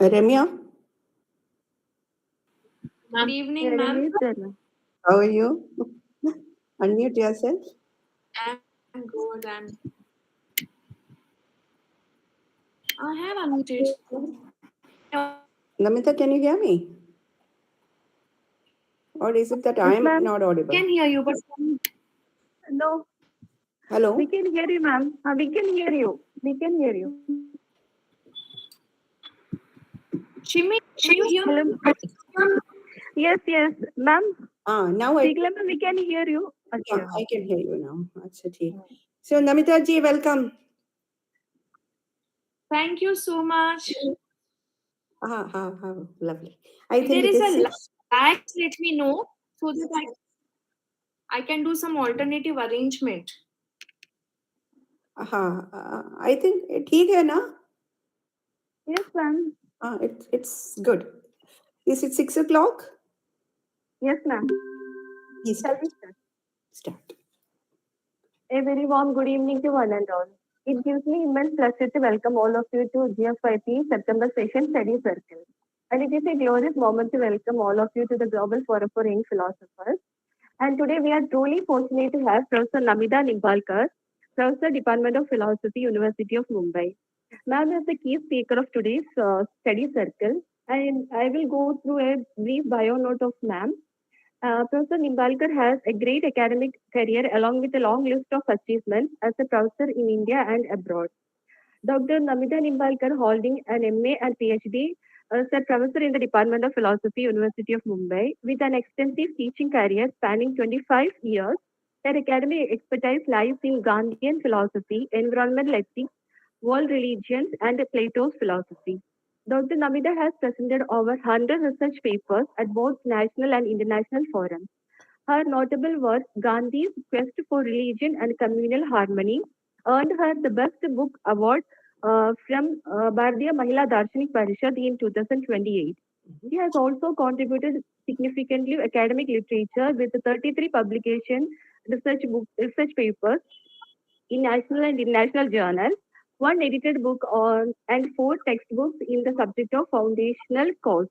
Ramya, Good evening, ma'am. how are you? Unmute yourself. I'm good. I have unmuted. Namita, can you hear me? Or is it that I am not audible? I can hear you, but No, Hello? we can hear you, ma'am. We can hear you. We can hear you. Shimi, can you hear me? Yes, ma'am. Now we can hear you. Yeah, I can hear you now. Achha, so, Namita ji, welcome. Thank you so much. Lovely. If there is a lag, let me know so that I can do some alternative arrangement. I think ठीक है ना? Yes, ma'am. It's good. Is it 6 o'clock? Yes, ma'am. Shall we start? A very warm good evening to one and all. It gives me immense pleasure to welcome all of you to GFYP September session study circle. And it is a glorious moment to welcome all of you to the Global Forum for Young Philosophers. And today we are truly fortunate to have Professor Namita Nimbalkar, Professor, Department of Philosophy, University of Mumbai. Ma'am is the key speaker of today's study circle, and I will go through a brief bio note of ma'am. Professor Nimbalkar has a great academic career along with a long list of achievements as a professor in India and abroad. Dr. Namita Nimbalkar, holding an MA and PhD, as a professor in the Department of Philosophy, University of Mumbai, with an extensive teaching career spanning 25 years. Her academic expertise lies in Gandhian philosophy, environmental ethics, world religions, and Plato's philosophy. Dr. Namita has presented over 100 research papers at both national and international forums. Her notable work, Gandhi's Quest for Religion and Communal Harmony, earned her the Best Book Award from Bharatiya Mahila Darshanik Parishad in 2028. She has also contributed significantly to academic literature with 33 publication research papers in national and international journals, one edited book and 4 textbooks in the subject of foundational course.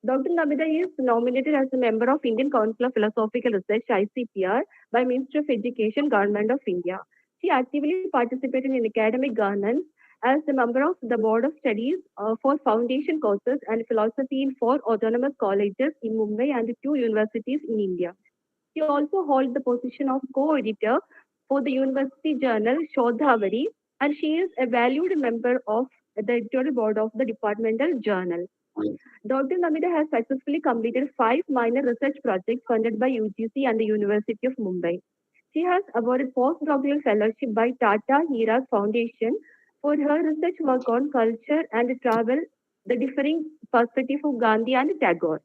Dr. Namita is nominated as a member of Indian Council of Philosophical Research (ICPR) by Ministry of Education, Government of India. She actively participated in academic governance as a member of the Board of Studies for foundation courses and philosophy in 4 autonomous colleges in Mumbai and 2 universities in India. She also holds the position of co-editor for the university journal Shodhavari, and she is a valued member of the editorial board of the departmental journal. Dr. Namita has successfully completed 5 minor research projects funded by UGC and the University of Mumbai. She has awarded postdoctoral fellowship by Tata Heera's Foundation for her research work on culture and travel, the differing perspective of Gandhi and Tagore.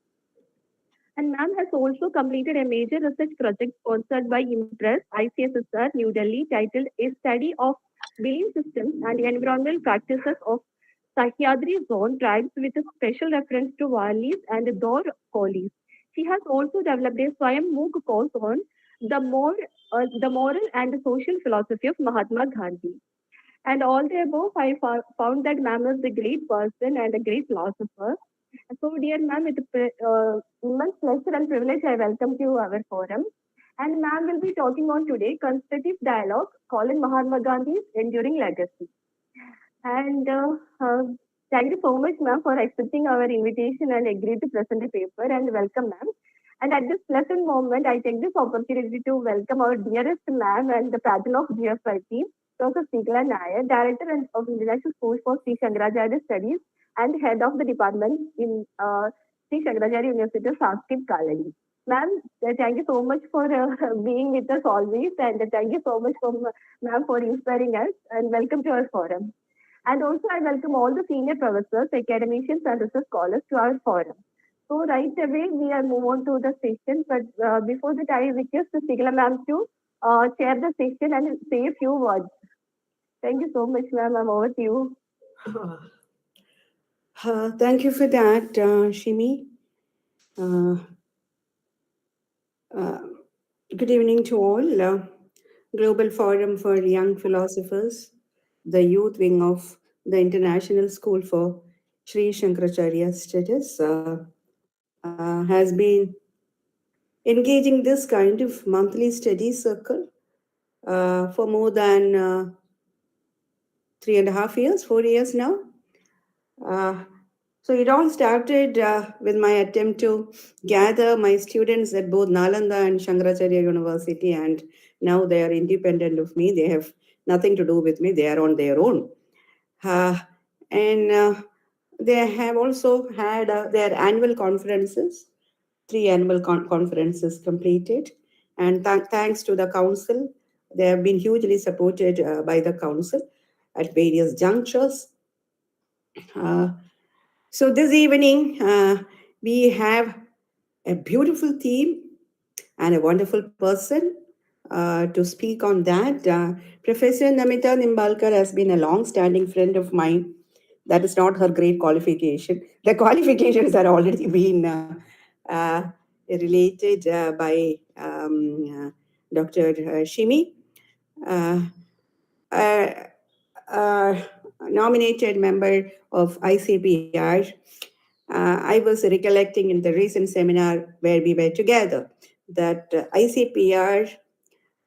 And ma'am has also completed a major research project sponsored by IMPRESS, ICSSR, New Delhi, titled A Study of Belief Systems and Environmental Practices of Sahyadri Zone Tribes with a special reference to Walis and Dor Kolis. She has also developed a Swayam MOOC course on the moral and social philosophy of Mahatma Gandhi. And all the above, I found that ma'am is a great person and a great philosopher. So, dear ma'am, with immense pleasure and privilege, I welcome you to our forum. And ma'am will be talking on today constructive dialogue, calling Mahatma Gandhi's enduring legacy. And thank you so much, ma'am, for accepting our invitation and agreed to present the paper. And welcome, ma'am. And at this pleasant moment, I take this opportunity to welcome our dearest ma'am and the patron of GFYP, Professor Srikala Nair, Director of International School for Sri Shankaracharya Studies and Head of the Department in Sri Shankaracharya University of Sanskrit College. Ma'am, thank you so much for being with us always, and thank you so much, ma'am, for inspiring us, and welcome to our forum. And also, I welcome all the senior professors, academicians, and research scholars to our forum. So, right away, we are move on to the session, but before that, I request Srikala ma'am to chair the session and say a few words. Thank you so much, ma'am. I'm over to you. Thank you for that, Shimi. Good evening to all. Global Forum for Young Philosophers, the youth wing of the International School for Sri Shankaracharya status has been engaging this kind of monthly study circle for more than 3.5 years, 4 years now. So it all started with my attempt to gather my students at both Nalanda and Shankaracharya University, and now they are independent of me. They have nothing to do with me. They are on their own. And they have also had their annual conferences, 3 annual conferences completed. And thanks to the council, they have been hugely supported by the council at various junctures. Uh, so this evening, we have a beautiful theme and a wonderful person to speak on that. Professor Namita Nimbalkar has been a long-standing friend of mine. That is not her great qualification. The qualifications are already been related by Dr. Shimi. Uh, uh, Nominated member of ICPR. I was recollecting in the recent seminar where we were together that ICPR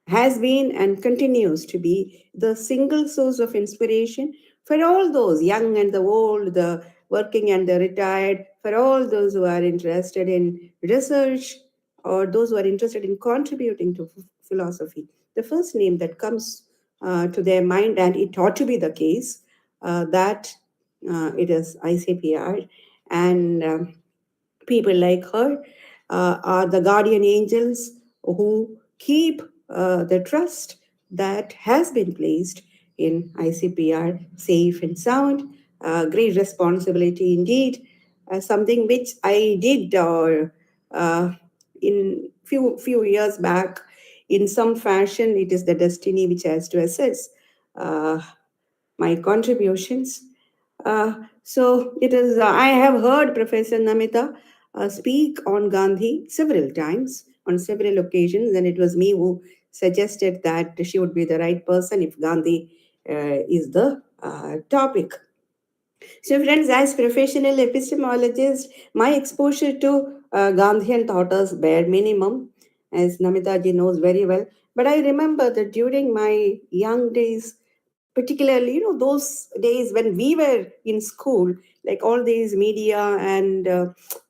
has been and continues to be the single source of inspiration for all those young and the old, the working and the retired, for all those who are interested in research or those who are interested in contributing to philosophy. The first name that comes to their mind, and it ought to be the case, that it is ICPR. And people like her are the guardian angels who keep the trust that has been placed in ICPR safe and sound. Great responsibility indeed. Something which I did in few years back. In some fashion, it is the destiny which has to assess uh, my contributions. So it is. I have heard Professor Namita speak on Gandhi several times on several occasions, and it was me who suggested that she would be the right person if Gandhi is the topic. So, friends, as professional epistemologists, my exposure to Gandhian thought is bare minimum, as Namita ji knows very well. But I remember that during my young days, particularly, those days when we were in school, like all these media and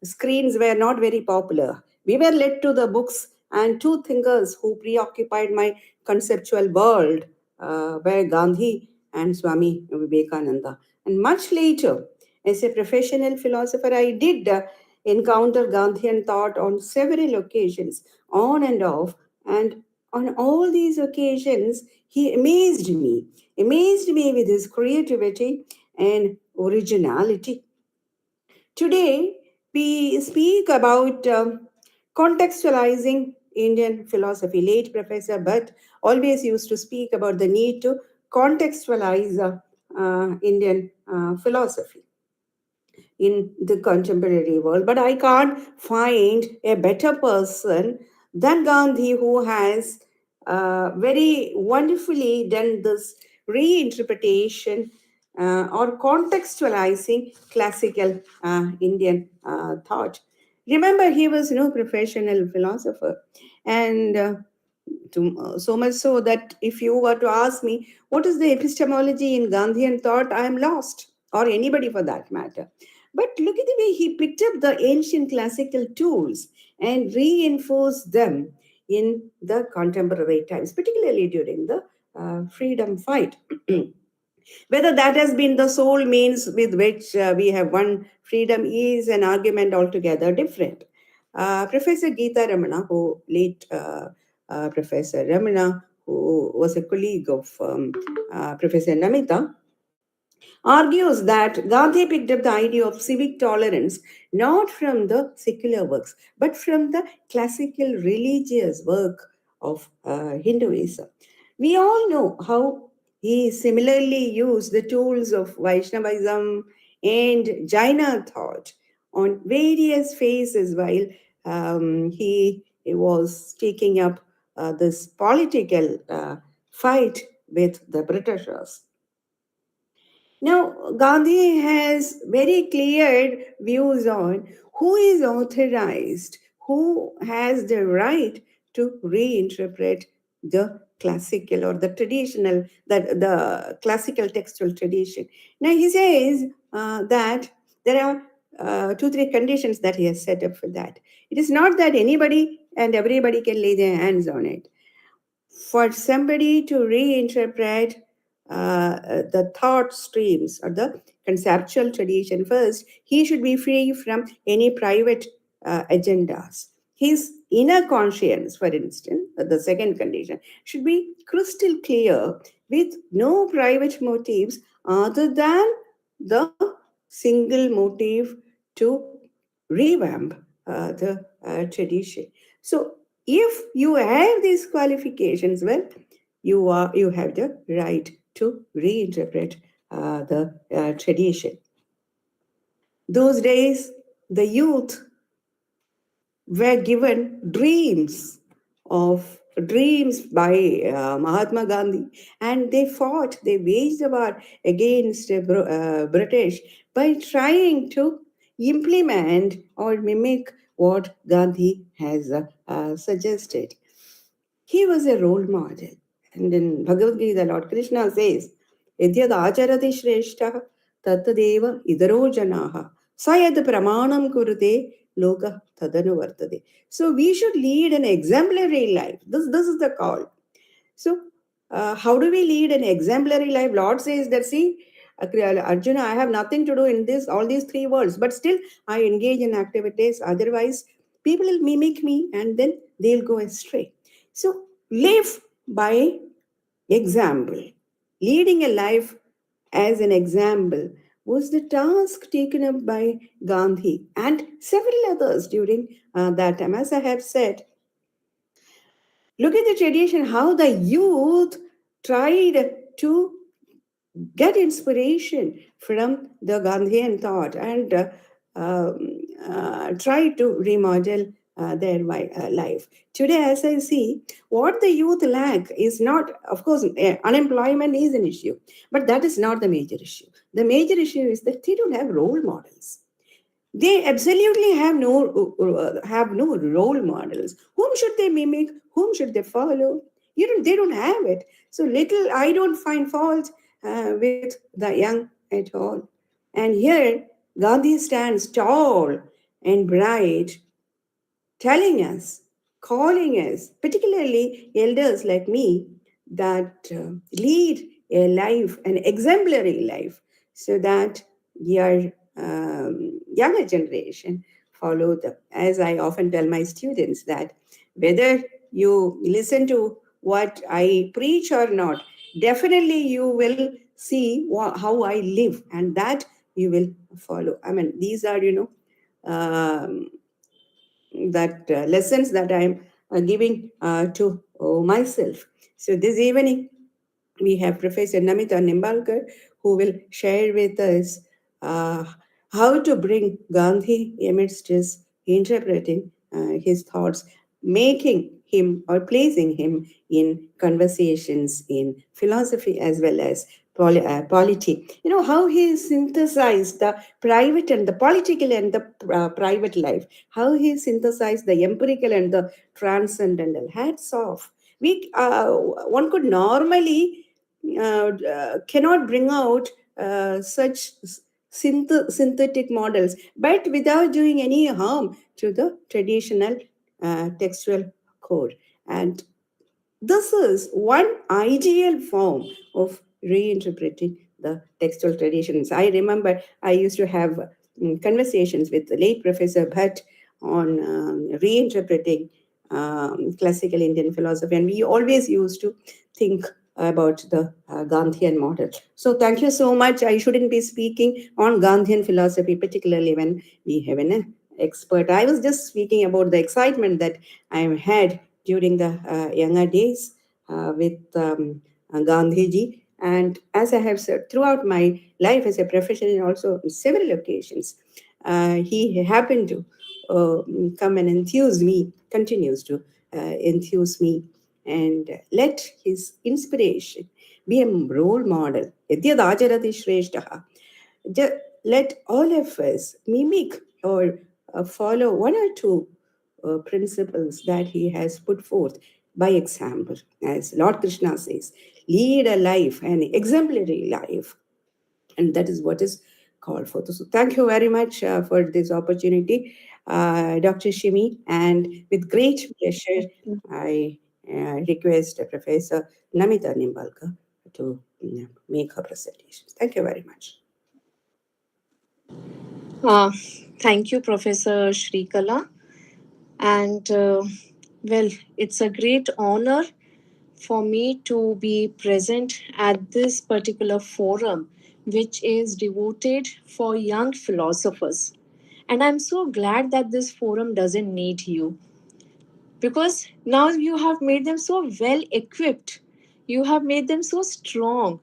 screens were not very popular. We were led to the books, and two thinkers who preoccupied my conceptual world were Gandhi and Swami Vivekananda. And much later, as a professional philosopher, I did encounter Gandhian thought on several occasions, on and off. And on all these occasions, he amazed me with his creativity and originality. Today, we speak about contextualizing Indian philosophy. Late Professor Bhatt always used to speak about the need to contextualize Indian philosophy in the contemporary world. But I can't find a better person than Gandhi who has very wonderfully done this reinterpretation or contextualizing classical Indian thought. Remember, he was no professional philosopher. And so much so that if you were to ask me, what is the epistemology in Gandhian thought, I am lost, or anybody for that matter. But look at the way he picked up the ancient classical tools and reinforced them in the contemporary times, particularly during the freedom fight. Whether that has been the sole means with which we have won freedom is an argument altogether different. Professor Geeta Ramana, who late Professor Ramana, who was a colleague of Professor Namita, argues that Gandhi picked up the idea of civic tolerance not from the secular works, but from the classical religious work of Hinduism. We all know how he similarly used the tools of Vaishnavism and Jaina thought on various phases while he was taking up this political fight with the Britishers. Now, Gandhi has very clear views on who is authorized, who has the right to reinterpret the classical or the traditional, the classical textual tradition. Now, he says that there are two, three conditions that he has set up for that. It is not that anybody and everybody can lay their hands on it. For somebody to reinterpret the thought streams or the conceptual tradition first, he should be free from any private agendas. His inner conscience, for instance, the second condition, should be crystal clear with no private motives other than the single motive to revamp the tradition. So if you have these qualifications, well, you have the right to reinterpret the tradition. Those days, the youth were given dreams by Mahatma Gandhi, and they fought, they waged a war against British by trying to implement or mimic what Gandhi has suggested. He was a role model. And in Bhagavad Gita, Lord Krishna says, Yadyad acharati shrestha tattadeva idaro janaha sayad pramanam kurute loka tadanu vartade. So we should lead an exemplary life. This is the call. So, how do we lead an exemplary life? Lord says that, see, Arjuna, I have nothing to do in this, all these three worlds, but still I engage in activities. Otherwise, people will mimic me and then they'll go astray. So, live by example. Leading a life as an example was the task taken up by Gandhi and several others during that time. As I have said, look at the tradition, how the youth tried to get inspiration from the Gandhian thought and try to remodel their life. Today, as I see, what the youth lack is not, of course, unemployment is an issue, but that is not the major issue. The major issue is that they don't have role models. They absolutely have no role models. Whom should they mimic? Whom should they follow? They don't have it. So little I don't find fault with the young at all. And here Gandhi stands tall and bright, telling us, calling us, particularly elders like me, that lead a life, an exemplary life, so that your younger generation follow them. As I often tell my students, that whether you listen to what I preach or not, definitely you will see how I live, and that you will follow. I mean, these are, um, that lessons that I'm giving to myself. So this evening, we have Professor Namita Nimbalkar, who will share with us uh, how to bring Gandhi amidst his interpreting his thoughts, making him or placing him in conversations in philosophy as well as polity. How he synthesized the private and the political and the private life, how he synthesized the empirical and the transcendental. Hats off. One could normally cannot bring out such synthetic models, but without doing any harm to the traditional textual code. And this is one ideal form of reinterpreting the textual traditions. I remember I used to have conversations with the late Professor Bhatt on reinterpreting classical Indian philosophy, and we always used to think about the Gandhian model. So, thank you so much. I shouldn't be speaking on Gandhian philosophy, particularly when we have an expert. I was just speaking about the excitement that I had during the younger days with Gandhiji. And as I have said, throughout my life as a professional, and also on several occasions, he happened to come and enthuse me, continues to enthuse me, and let his inspiration be a role model. Yadyad ajarati shreshtaha. Let all of us mimic or follow one or two principles that he has put forth by example. As Lord Krishna says, lead a life, an exemplary life. And that is what is called for. So thank you very much for this opportunity, Dr. Shimi. And with great pleasure, I request Professor Namita Nimbalkar to make her presentation. Thank you very much. Uh, Thank you, Professor Shrikala. And well, it's a great honor for me to be present at this particular forum, which is devoted for young philosophers. And I'm so glad that this forum doesn't need you, because now you have made them so well equipped, you have made them so strong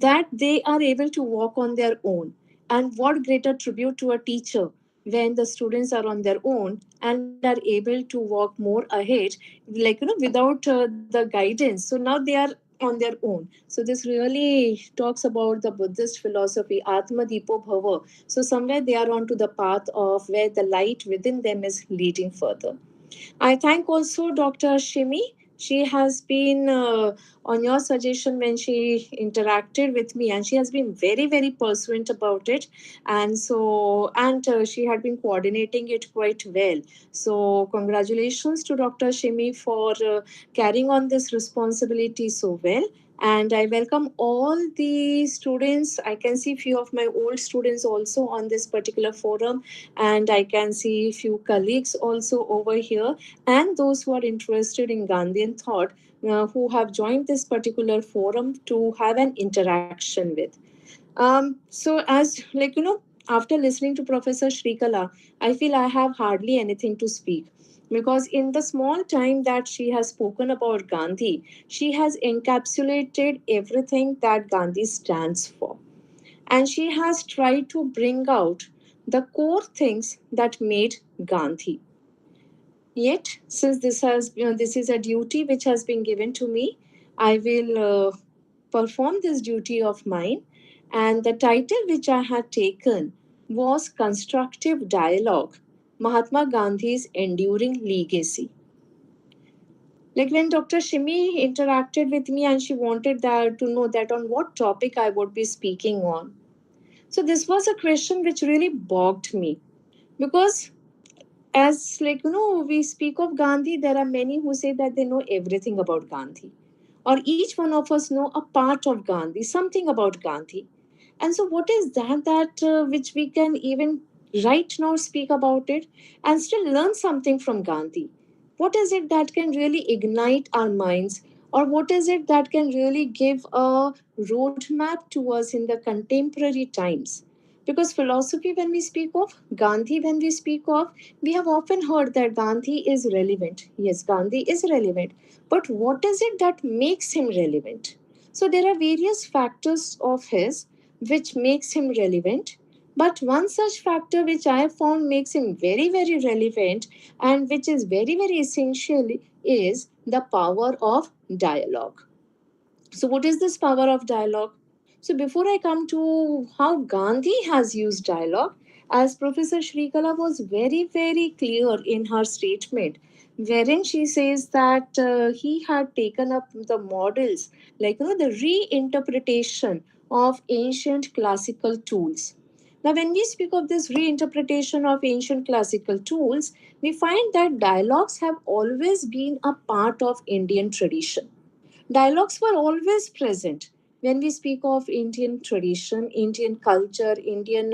that they are able to walk on their own. And what greater tribute to a teacher when the students are on their own and are able to walk more ahead, like, without the guidance. So now they are on their own. So this really talks about the Buddhist philosophy, Atma Deepo Bhava. So somewhere they are onto the path of where the light within them is leading further. I thank also Dr. Shimi. She has been on your suggestion when she interacted with me, and she has been very, very pursuant about it. And she had been coordinating it quite well. So, congratulations to Dr. Shimi for carrying on this responsibility so well. And I welcome all the students. I can see few of my old students also on this particular forum, and I can see few colleagues also over here, and those who are interested in Gandhian thought, who have joined this particular forum to have an interaction with. So as after listening to Professor Shrikala, I feel I have hardly anything to speak, because in the small time that she has spoken about Gandhi, she has encapsulated everything that Gandhi stands for, and she has tried to bring out the core things that made Gandhi. Yet, since this is a duty which has been given to me, I will perform this duty of mine. And the title which I had taken was Constructive Dialogue: Mahatma Gandhi's Enduring Legacy. Like when Dr. Shimi interacted with me and she wanted that to know that on what topic I would be speaking on. So this was a question which really bogged me, because as we speak of Gandhi, there are many who say that they know everything about Gandhi, or each one of us know a part of Gandhi, something about Gandhi. And so what is that which we can even right now speak about it and still learn something from Gandhi? What is it that can really ignite our minds, or what is it that can really give a roadmap to us in the contemporary times? Because philosophy, when we speak of Gandhi, when we speak of, we have often heard that Gandhi is relevant. Yes, Gandhi is relevant. But what is it that makes him relevant? So there are various factors of his which makes him relevant. But one such factor which I have found makes him very, very relevant, and which is very, very essential, is the power of dialogue. So, what is this power of dialogue? So, before I come to how Gandhi has used dialogue, as Professor Shrikala was very, very clear in her statement, wherein she says that he had taken up the models, the reinterpretation of ancient classical tools. Now, when we speak of this reinterpretation of ancient classical tools, we find that dialogues have always been a part of Indian tradition. Dialogues were always present when we speak of Indian tradition, Indian culture, Indian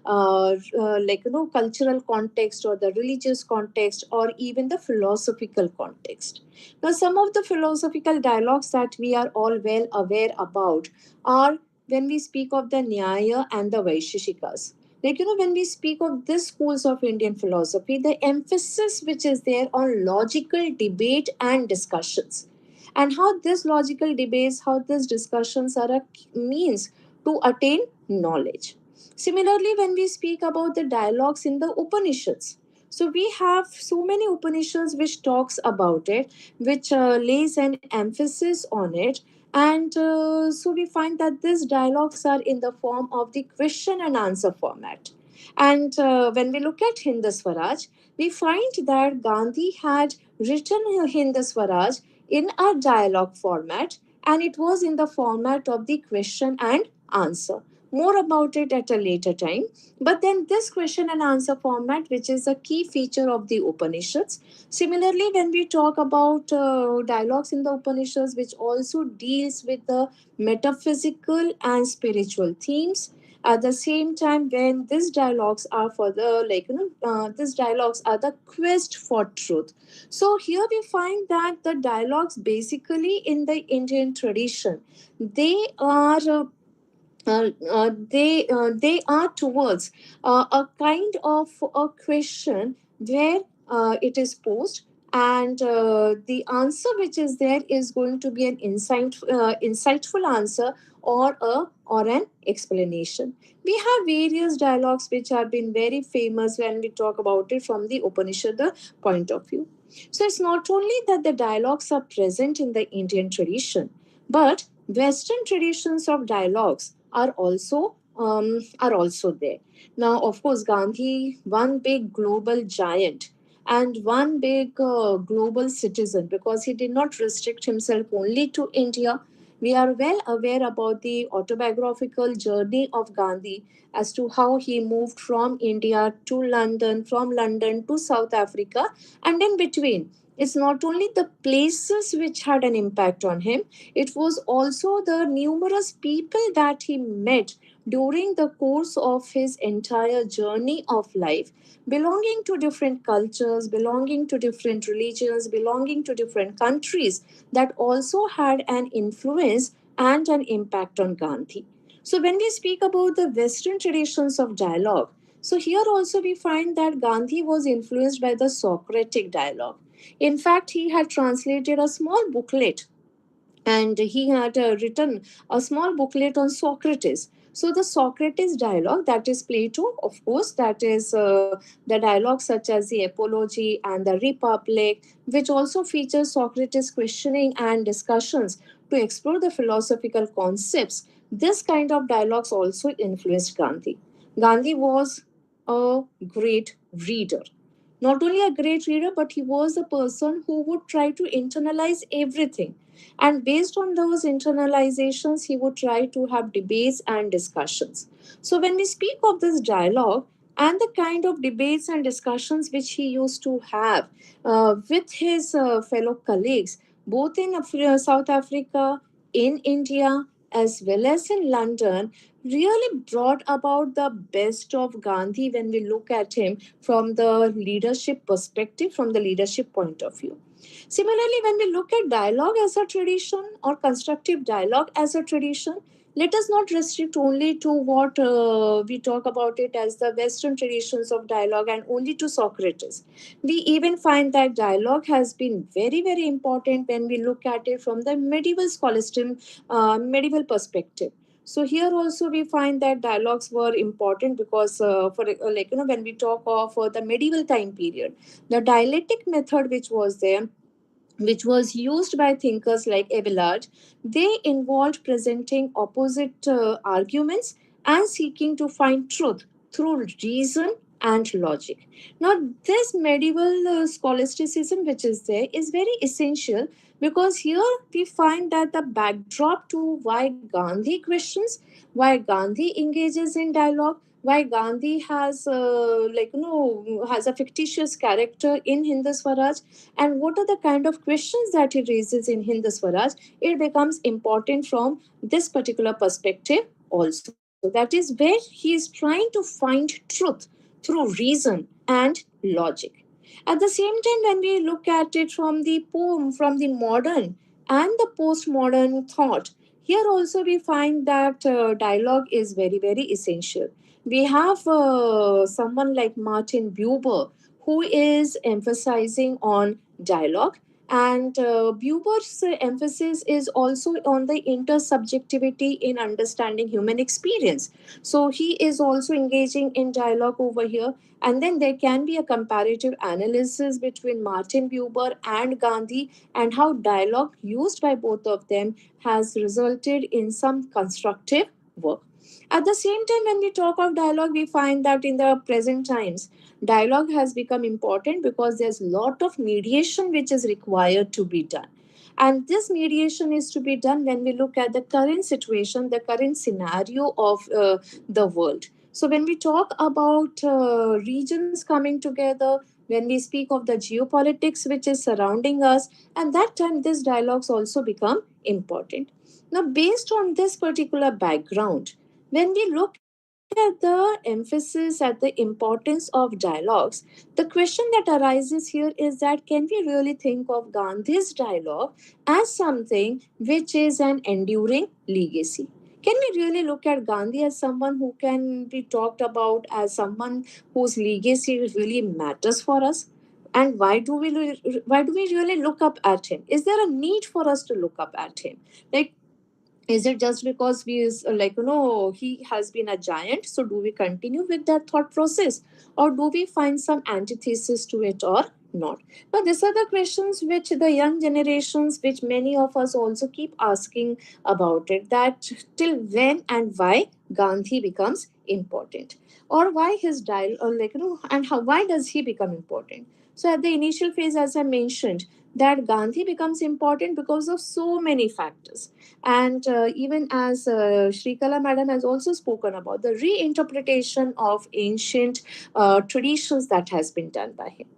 cultural context, or the religious context, or even the philosophical context. Now, some of the philosophical dialogues that we are all well aware about are when we speak of the Nyaya and the Vaisheshikas. When we speak of these schools of Indian philosophy, the emphasis which is there on logical debate and discussions, and how this logical debates, how these discussions are a means to attain knowledge. Similarly, when we speak about the dialogues in the Upanishads, so we have so many Upanishads which talks about it, which lays an emphasis on it, And so we find that these dialogues are in the form of the question and answer format. And when we look at Hind Swaraj, we find that Gandhi had written Hind Swaraj in a dialogue format, and it was in the format of the question and answer. More about it at a later time. But then, this question and answer format, which is a key feature of the Upanishads. Similarly, when we talk about dialogues in the Upanishads, which also deals with the metaphysical and spiritual themes, at the same time, when these dialogues are for the these dialogues are the quest for truth. So here we find that the dialogues, basically in the Indian tradition, they are they are towards a kind of a question where it is posed, and the answer which is there is going to be an insightful answer, or an explanation. We have various dialogues which have been very famous when we talk about it from the Upanishad point of view. So it's not only that the dialogues are present in the Indian tradition, but Western traditions of dialogues are also there. Now, of course, Gandhi, one big global giant and one big global citizen, because he did not restrict himself only to India. We are well aware about the autobiographical journey of Gandhi as to how he moved from India to London, from London to South Africa, and in between. It's not only the places which had an impact on him, it was also the numerous people that he met during the course of his entire journey of life, belonging to different cultures, belonging to different religions, belonging to different countries, that also had an influence and an impact on Gandhi. So, when we speak about the Western traditions of dialogue, so here also we find that Gandhi was influenced by the Socratic dialogue. In fact, he had translated a small booklet, and he had written a small booklet on Socrates. So the Socrates dialogue, that is Plato, of course, that is the dialogues such as the Apology and the Republic, which also features Socrates questioning and discussions to explore the philosophical concepts. This kind of dialogues also influenced Gandhi. Gandhi was a great reader. Not only a great reader, but he was a person who would try to internalize everything. And based on those internalizations, he would try to have debates and discussions. So, when we speak of this dialogue and the kind of debates and discussions which he used to have with his fellow colleagues, both in South Africa, in India, as well as in London, really brought about the best of Gandhi when we look at him from the leadership perspective, from the leadership point of view. Similarly, when we look at dialogue as a tradition or constructive dialogue as a tradition, let us not restrict only to what we talk about it as the Western traditions of dialogue and only to Socrates. We even find that dialogue has been very, very important when we look at it from the medieval scholastic, medieval perspective. So here also we find that dialogues were important because for when we talk of the medieval time period, the dialectic method which was there, which was used by thinkers like Abelard, they involved presenting opposite arguments and seeking to find truth through reason and logic. Now, this medieval scholasticism, which is there, is very essential because here we find that the backdrop to why Gandhi questions, why Gandhi engages in dialogue, why Gandhi has has a fictitious character in Hind Swaraj, and what are the kind of questions that he raises in Hind Swaraj, it becomes important from this particular perspective also. That is where he is trying to find truth through reason and logic. At the same time, when we look at it from the poem, from the modern and the postmodern thought, here also we find that dialogue is very, very essential. We have someone like Martin Buber, who is emphasizing on dialogue, And Buber's emphasis is also on the intersubjectivity in understanding human experience. So he is also engaging in dialogue over here. And then there can be a comparative analysis between Martin Buber and Gandhi, and how dialogue used by both of them has resulted in some constructive work. At the same time, when we talk of dialogue, we find that in the present times, dialogue has become important because there's a lot of mediation which is required to be done. And this mediation is to be done when we look at the current situation, the current scenario of the world. So when we talk about regions coming together, when we speak of the geopolitics which is surrounding us, and that time these dialogues also become important. Now, based on this particular background, when we look at the emphasis, at the importance of dialogues, the question that arises here is that can we really think of Gandhi's dialogue as something which is an enduring legacy? Can we really look at Gandhi as someone who can be talked about as someone whose legacy really matters for us? And why do we really look up at him? Is there a need for us to look up at him? Like, is it just because we is he has been a giant, so do we continue with that thought process, or do we find some antithesis to it or not? Now these are the questions which the young generations, which many of us also keep asking about it, that till when and why Gandhi becomes important, or why his dial or and how, why does he become important? So at the initial phase, as I mentioned, that Gandhi becomes important because of so many factors. And even as Shrikala madam has also spoken about the reinterpretation of ancient traditions that has been done by him.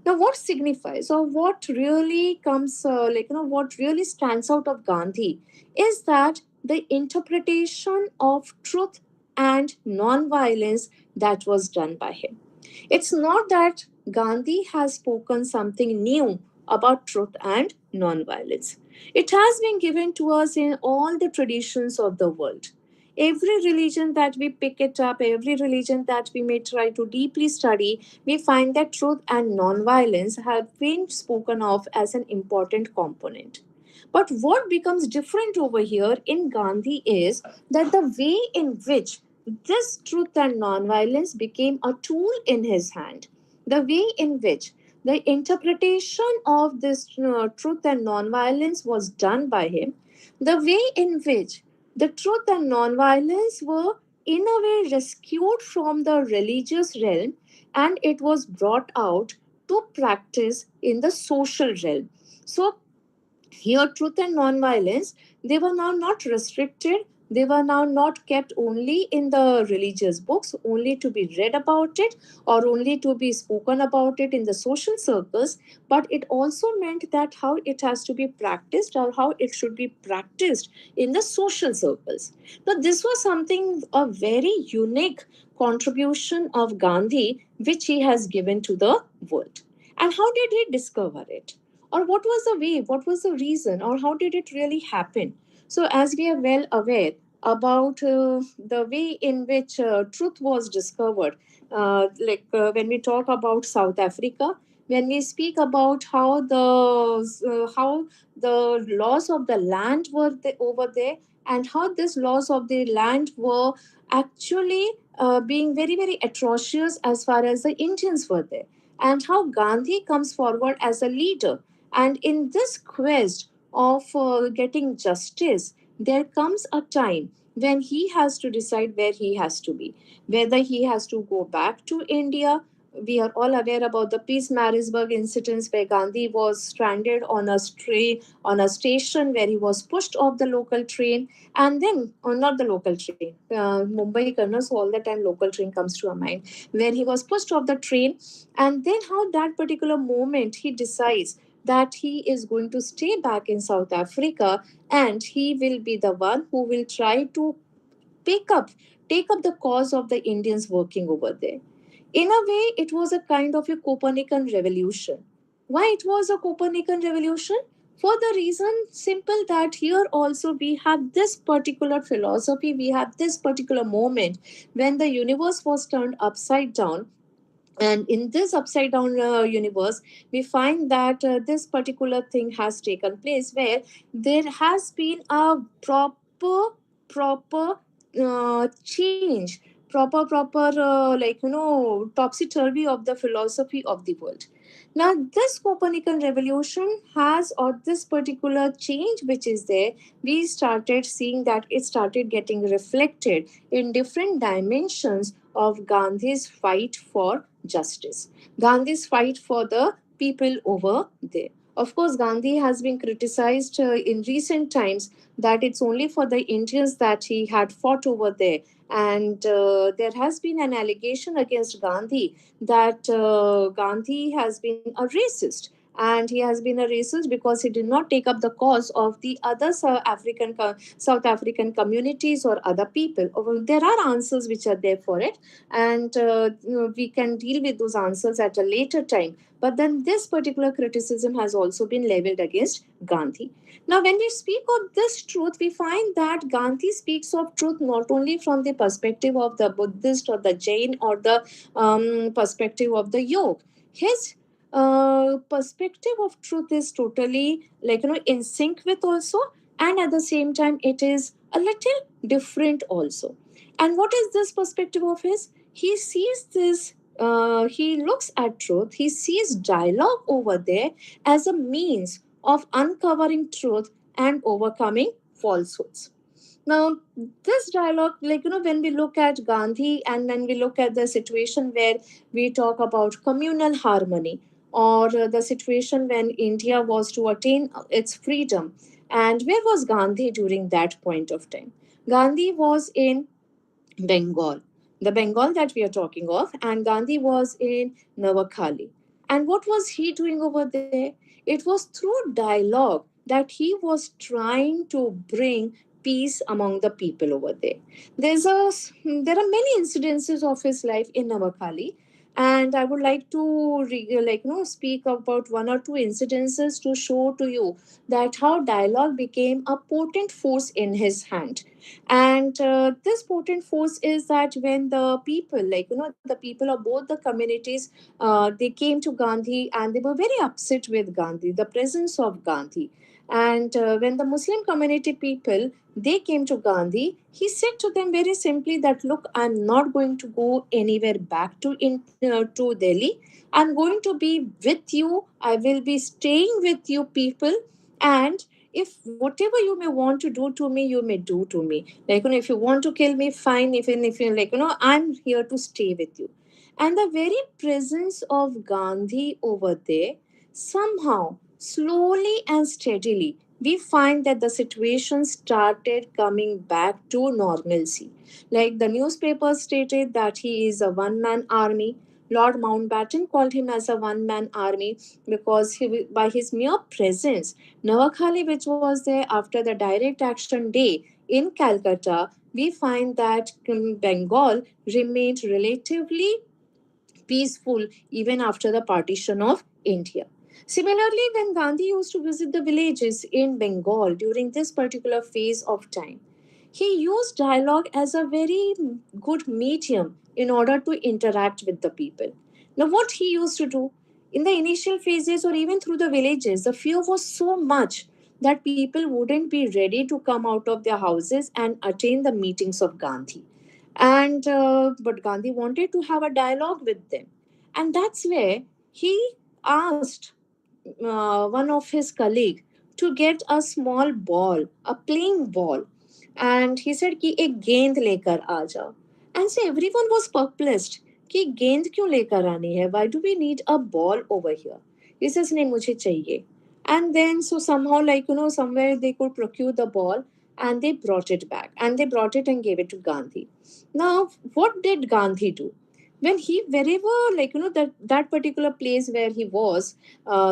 Now, what signifies, or what really comes, what really stands out of Gandhi is that the interpretation of truth and non-violence that was done by him. It's not that Gandhi has spoken something new about truth and non-violence. It has been given to us in all the traditions of the world. Every religion that we pick it up, every religion that we may try to deeply study, we find that truth and non-violence have been spoken of as an important component. But what becomes different over here in Gandhi is that the way in which this truth and non-violence became a tool in his hand, the way in which the interpretation of this truth and non-violence was done by him, the way in which the truth and non-violence were in a way rescued from the religious realm, and it was brought out to practice in the social realm. So here, truth and non-violence, they were now not restricted. They were now not kept only in the religious books, only to be read about it or only to be spoken about it in the social circles, but it also meant that how it has to be practiced, or how it should be practiced in the social circles. Now, this was something, a very unique contribution of Gandhi, which he has given to the world. And how did he discover it? Or what was the way, what was the reason, or how did it really happen? So as we are well aware about the way in which truth was discovered, when we talk about South Africa, when we speak about how the laws of the land were over there, and how these laws of the land were actually being very, very atrocious as far as the Indians were there, and how Gandhi comes forward as a leader. And in this quest of getting justice, there comes a time when he has to decide where he has to be, whether he has to go back to India. We are all aware about the Peace Marisburg incidents, where Gandhi was stranded on a station where he was pushed off the local train, and then, or not the local train, Mumbai Karna, so all the time local train comes to our mind, where he was pushed off the train, and then how that particular moment he decides that he is going to stay back in South Africa, and he will be the one who will try to pick up take up the cause of the Indians working over there. In a way, it was a kind of a Copernican revolution. Why it was a Copernican revolution? For the reason simple that here also we have this particular philosophy, we have this particular moment when the universe was turned upside down, And in this upside down universe, we find that this particular thing has taken place where there has been a proper change, proper topsy turvy of the philosophy of the world. Now this Copernican revolution has, or this particular change which is there, we started seeing that it started getting reflected in different dimensions of Gandhi's fight for justice, Gandhi's fight for the people over there. Of course, Gandhi has been criticized in recent times that it's only for the Indians that he had fought over there. And there has been an allegation against Gandhi that Gandhi has been a racist. And he has been a racist because he did not take up the cause of the other South African communities or other people. There are answers which are there for it, and we can deal with those answers at a later time. But then this particular criticism has also been leveled against Gandhi. Now, when we speak of this truth, we find that Gandhi speaks of truth not only from the perspective of the Buddhist or the Jain or the perspective of the yoga. His perspective of truth is totally in sync with also, and at the same time it is a little different also. And what is this perspective of his? He sees this, he looks at truth, he sees dialogue over there as a means of uncovering truth and overcoming falsehoods. Now, this dialogue, when we look at Gandhi and when we look at the situation where we talk about communal harmony, or the situation when India was to attain its freedom, and where was Gandhi during that point of time? Gandhi was in Bengal, the Bengal that we are talking of, and Gandhi was in Navakhali. And what was he doing over there? It was through dialogue that he was trying to bring peace among the people over there. There are many incidences of his life in Navakhali, and I would like to speak about one or two incidences to show to you that how dialogue became a potent force in his hand. And this potent force is that when the people, the people of both the communities, they came to Gandhi and they were very upset with Gandhi, the presence of Gandhi. And when the Muslim community people, they came to Gandhi, he said to them very simply that, look, I'm not going to go anywhere back to Delhi. I'm going to be with you. I will be staying with you people. And if whatever you may want to do to me, you may do to me. If you want to kill me, fine. Even if you I'm here to stay with you. And the very presence of Gandhi over there, somehow, slowly and steadily, we find that the situation started coming back to normalcy. Like the newspaper stated that he is a one man army. Lord Mountbatten called him as a one man army because by his mere presence, Navakhali, which was there after the direct action day in Calcutta, we find that Bengal remained relatively peaceful even after the partition of India. Similarly, when Gandhi used to visit the villages in Bengal during this particular phase of time, he used dialogue as a very good medium in order to interact with the people. Now, what he used to do in the initial phases or even through the villages, the fear was so much that people wouldn't be ready to come out of their houses and attend the meetings of Gandhi. And but Gandhi wanted to have a dialogue with them, and that's where he asked one of his colleague to get a small ball, a playing ball, and he said कि एक गेंद लेकर आ जाओ. And so everyone was perplexed कि गेंद क्यों लेकर आनी है? Why do we need a ball over here? He says नहीं मुझे चाहिए. And then so somehow somewhere they could procure the ball and they brought it back and they brought it and gave it to Gandhi. Now what did Gandhi do? When he wherever that particular place where he was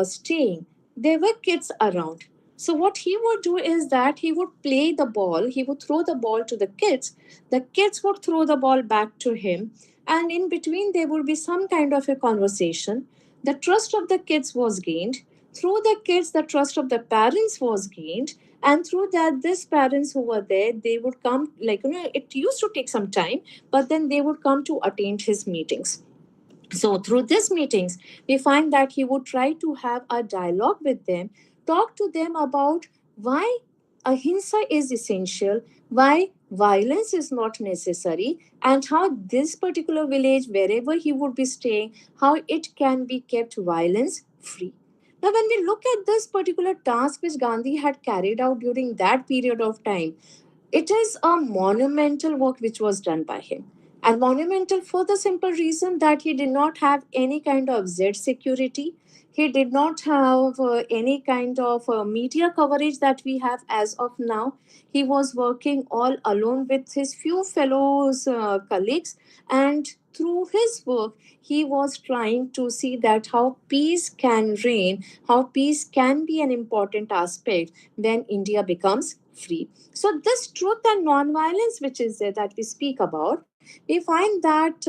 staying, there were kids around. So what he would do is that he would play the ball, he would throw the ball to the kids would throw the ball back to him, and in between there would be some kind of a conversation. The trust of the kids was gained. Through the kids, the trust of the parents was gained, and through that, these parents who were there, they would come, it used to take some time, but then they would come to attend his meetings. So through these meetings, we find that he would try to have a dialogue with them, talk to them about why ahimsa is essential, why violence is not necessary, and how this particular village, wherever he would be staying, how it can be kept violence free. Now, when we look at this particular task which Gandhi had carried out during that period of time, it is a monumental work which was done by him. And monumental for the simple reason that he did not have any kind of Z security. He did not have any kind of media coverage that we have as of now. He was working all alone with his few fellows colleagues, and through his work, he was trying to see that how peace can reign, how peace can be an important aspect when India becomes free. So this truth and non-violence, which is there that we speak about, we find that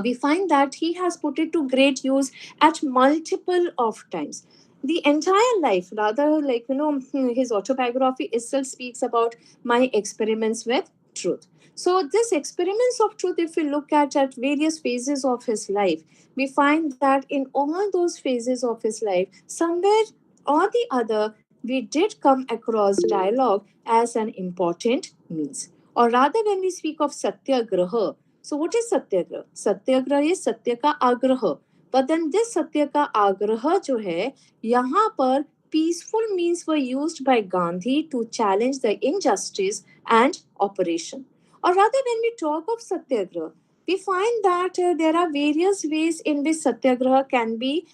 we find that he has put it to great use at multiple of times. The entire life, rather, his autobiography itself speaks about my experiments with truth. So this experiments of truth, if we look at various phases of his life, we find that in all those phases of his life, somewhere or the other, we did come across dialogue as an important means. Or rather, when we speak of satyagraha, so what is satyagraha? Satyagraha is satya का आग्रह. But then this satya का आग्रह जो है, यहाँ पर peaceful means were used by Gandhi to challenge the injustice and oppression. Or rather, when we talk of satyagraha, we find that there are various ways in which satyagraha can be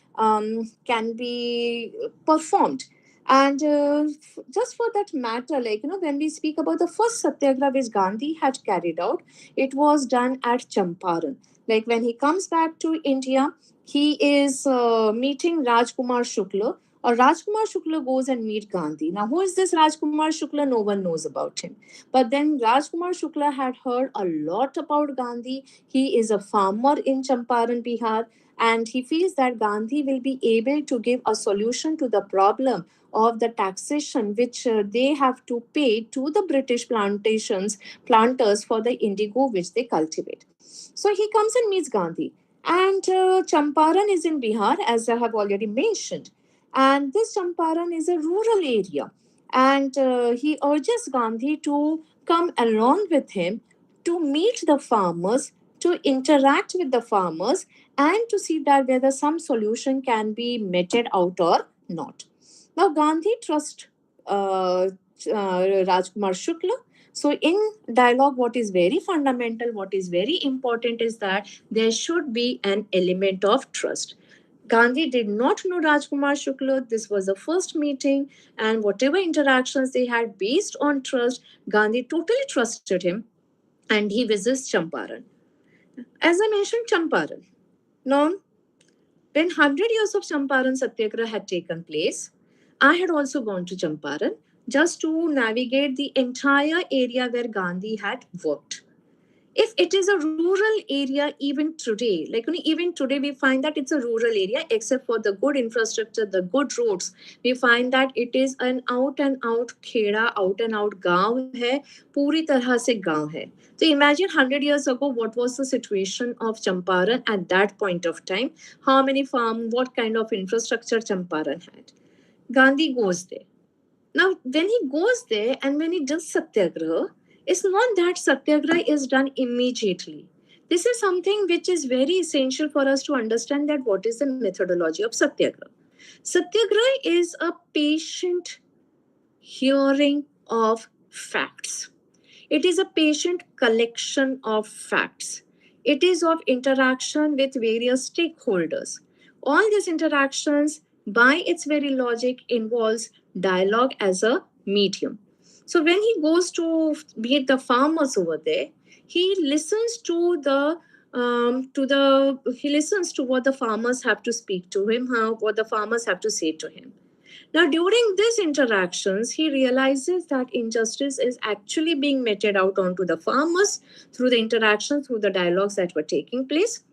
performed. And just for that matter, when we speak about the first satyagraha which Gandhi had carried out, it was done at Champaran. Like when he comes back to India, he is meeting Rajkumar Shukla, or Rajkumar Shukla goes and meet Gandhi. Now, who is this Rajkumar Shukla? No one knows about him. But then Rajkumar Shukla had heard a lot about Gandhi. He is a farmer in Champaran, Bihar, and he feels that Gandhi will be able to give a solution to the problem of the taxation which they have to pay to the British planters for the indigo which they cultivate. So he comes and meets Gandhi. And Champaran is in Bihar, as I have already mentioned. And this Champaran is a rural area. And he urges Gandhi to come along with him to meet the farmers, to interact with the farmers, and to see that whether some solution can be meted out or not. Now, Gandhi trusts Rajkumar Shukla. So, in dialogue, what is very fundamental, what is very important is that there should be an element of trust. Gandhi did not know Rajkumar Shukla. This was the first meeting, and whatever interactions they had based on trust, Gandhi totally trusted him, and he visits Champaran. As I mentioned, Champaran. Now, when 100 years of Champaran Satyagraha had taken place, I had also gone to Champaran just to navigate the entire area where Gandhi had worked. If it is a rural area even today, even today we find that it's a rural area, except for the good infrastructure, the good roads, we find that it is an out and out kheda, out and out gaon hai, puri tarah se gaon hai. So imagine 100 years ago what was the situation of Champaran at that point of time, how many farm, what kind of infrastructure Champaran had. Gandhi goes there. Now, when he goes there and when he does satyagraha, it's not that satyagraha is done immediately. This is something which is very essential for us to understand that what is the methodology of satyagraha. Satyagraha is a patient hearing of facts. It is a patient collection of facts. It is of interaction with various stakeholders. All these interactions, by its very logic, involves dialogue as a medium. So when he goes to meet the farmers over there, he listens to he listens to what the farmers have to speak to him, what the farmers have to say to him. Now, during these interactions, he realizes that injustice is actually being meted out onto the farmers through the interactions, through the dialogues that were taking place.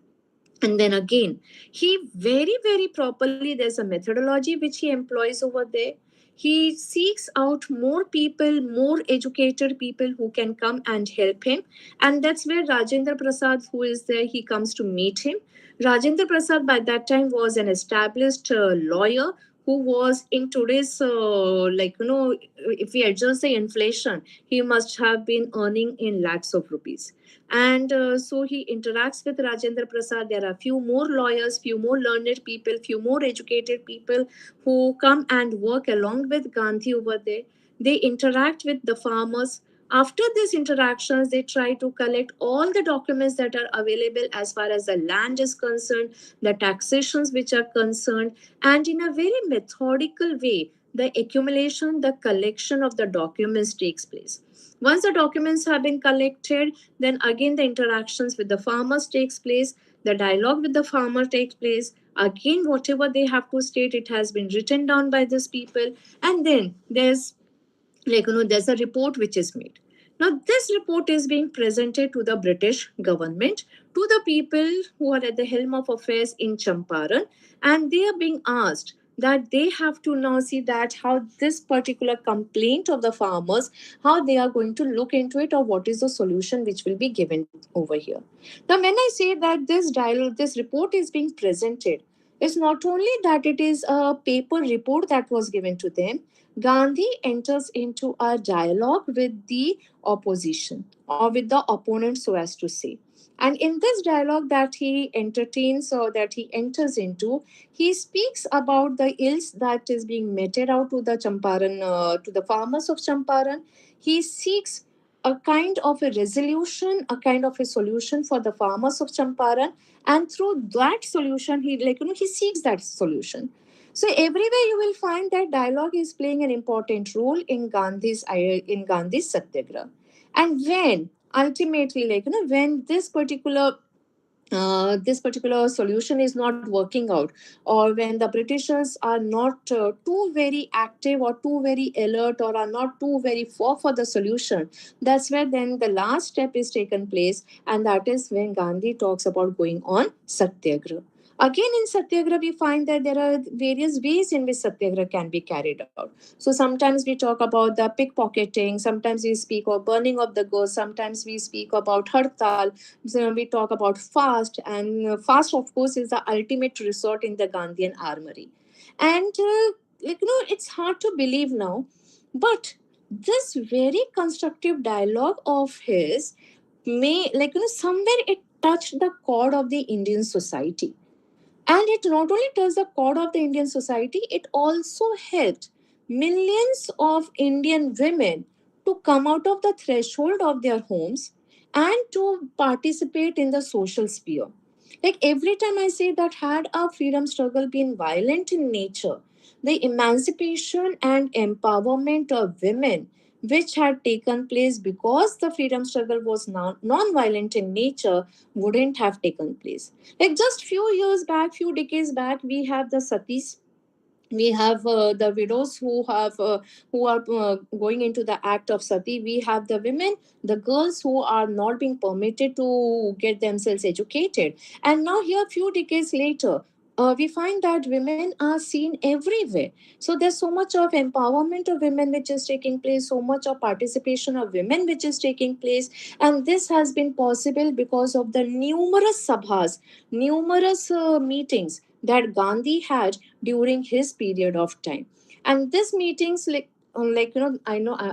And then again, he very, very properly, there's a methodology which he employs over there. He seeks out more people, more educated people who can come and help him. And that's where Rajendra Prasad, who is there, he comes to meet him. Rajendra Prasad by that time was an established lawyer who was in today's, if we adjust the inflation, he must have been earning in lakhs of rupees. And so he interacts with Rajendra Prasad. There are few more lawyers, few more learned people, few more educated people who come and work along with Gandhi over there. They interact with the farmers. After these interactions, they try to collect all the documents that are available as far as the land is concerned, the taxations which are concerned, and in a very methodical way, the accumulation, the collection of the documents takes place. Once the documents have been collected, then again the interactions with the farmers takes place, the dialogue with the farmer takes place. Again, whatever they have to state, it has been written down by these people, and then there's a report which is made. Now this report is being presented to the British government, to the people who are at the helm of affairs in Champaran, and they are being asked that they have to now see that how this particular complaint of the farmers, how they are going to look into it, or what is the solution which will be given over here. Now when I say that this dialogue, this report is being presented, it's not only that it is a paper report that was given to them. Gandhi enters into a dialogue with the opposition or with the opponent, so as to say. And in this dialogue that he entertains or that he enters into, he speaks about the ills that is being meted out to the Champaran, to the farmers of Champaran. He seeks a kind of a resolution, a kind of a solution for the farmers of Champaran, and through that solution, he seeks that solution. So everywhere you will find that dialogue is playing an important role in Gandhi's Satyagraha. And when ultimately, when this particular solution is not working out, or when the Britishers are not too very active or too very alert, or are not too very for the solution, that's where then the last step is taken place, and that is when Gandhi talks about going on Satyagraha. Again, in Satyagraha, we find that there are various ways in which Satyagraha can be carried out. So sometimes we talk about the pickpocketing, sometimes we speak of burning of the goods, sometimes we speak about hartal. So we talk about fast, and fast, of course, is the ultimate resort in the Gandhian armory. And it's hard to believe now, but this very constructive dialogue of his somewhere it touched the chord of the Indian society. And it not only touched the core of the Indian society, it also helped millions of Indian women to come out of the threshold of their homes and to participate in the social sphere. Like every time I say that, had our freedom struggle been violent in nature, the emancipation and empowerment of women which had taken place because the freedom struggle was non-violent in nature wouldn't have taken place. Like just few decades back, we have the satis, we have the widows who are going into the act of sati. We have the women, the girls who are not being permitted to get themselves educated. And now here, few decades later, we find that women are seen everywhere. So there's so much of empowerment of women which is taking place, so much of participation of women which is taking place. And this has been possible because of the numerous sabhas, numerous meetings that Gandhi had during his period of time. And these meetings, I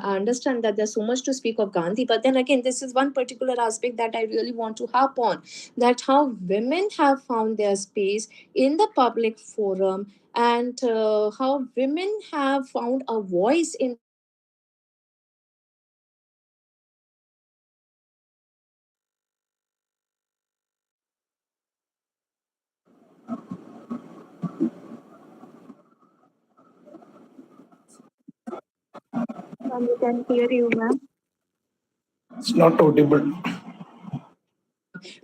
understand that there's so much to speak of Gandhi, but then again, this is one particular aspect that I really want to harp on, that how women have found their space in the public forum, and how women have found a voice in the political sphere. And this has been possible because of the numerous sabhas, numerous meetings that Gandhi had during his period of time. And We can hear you, ma'am. It's not audible.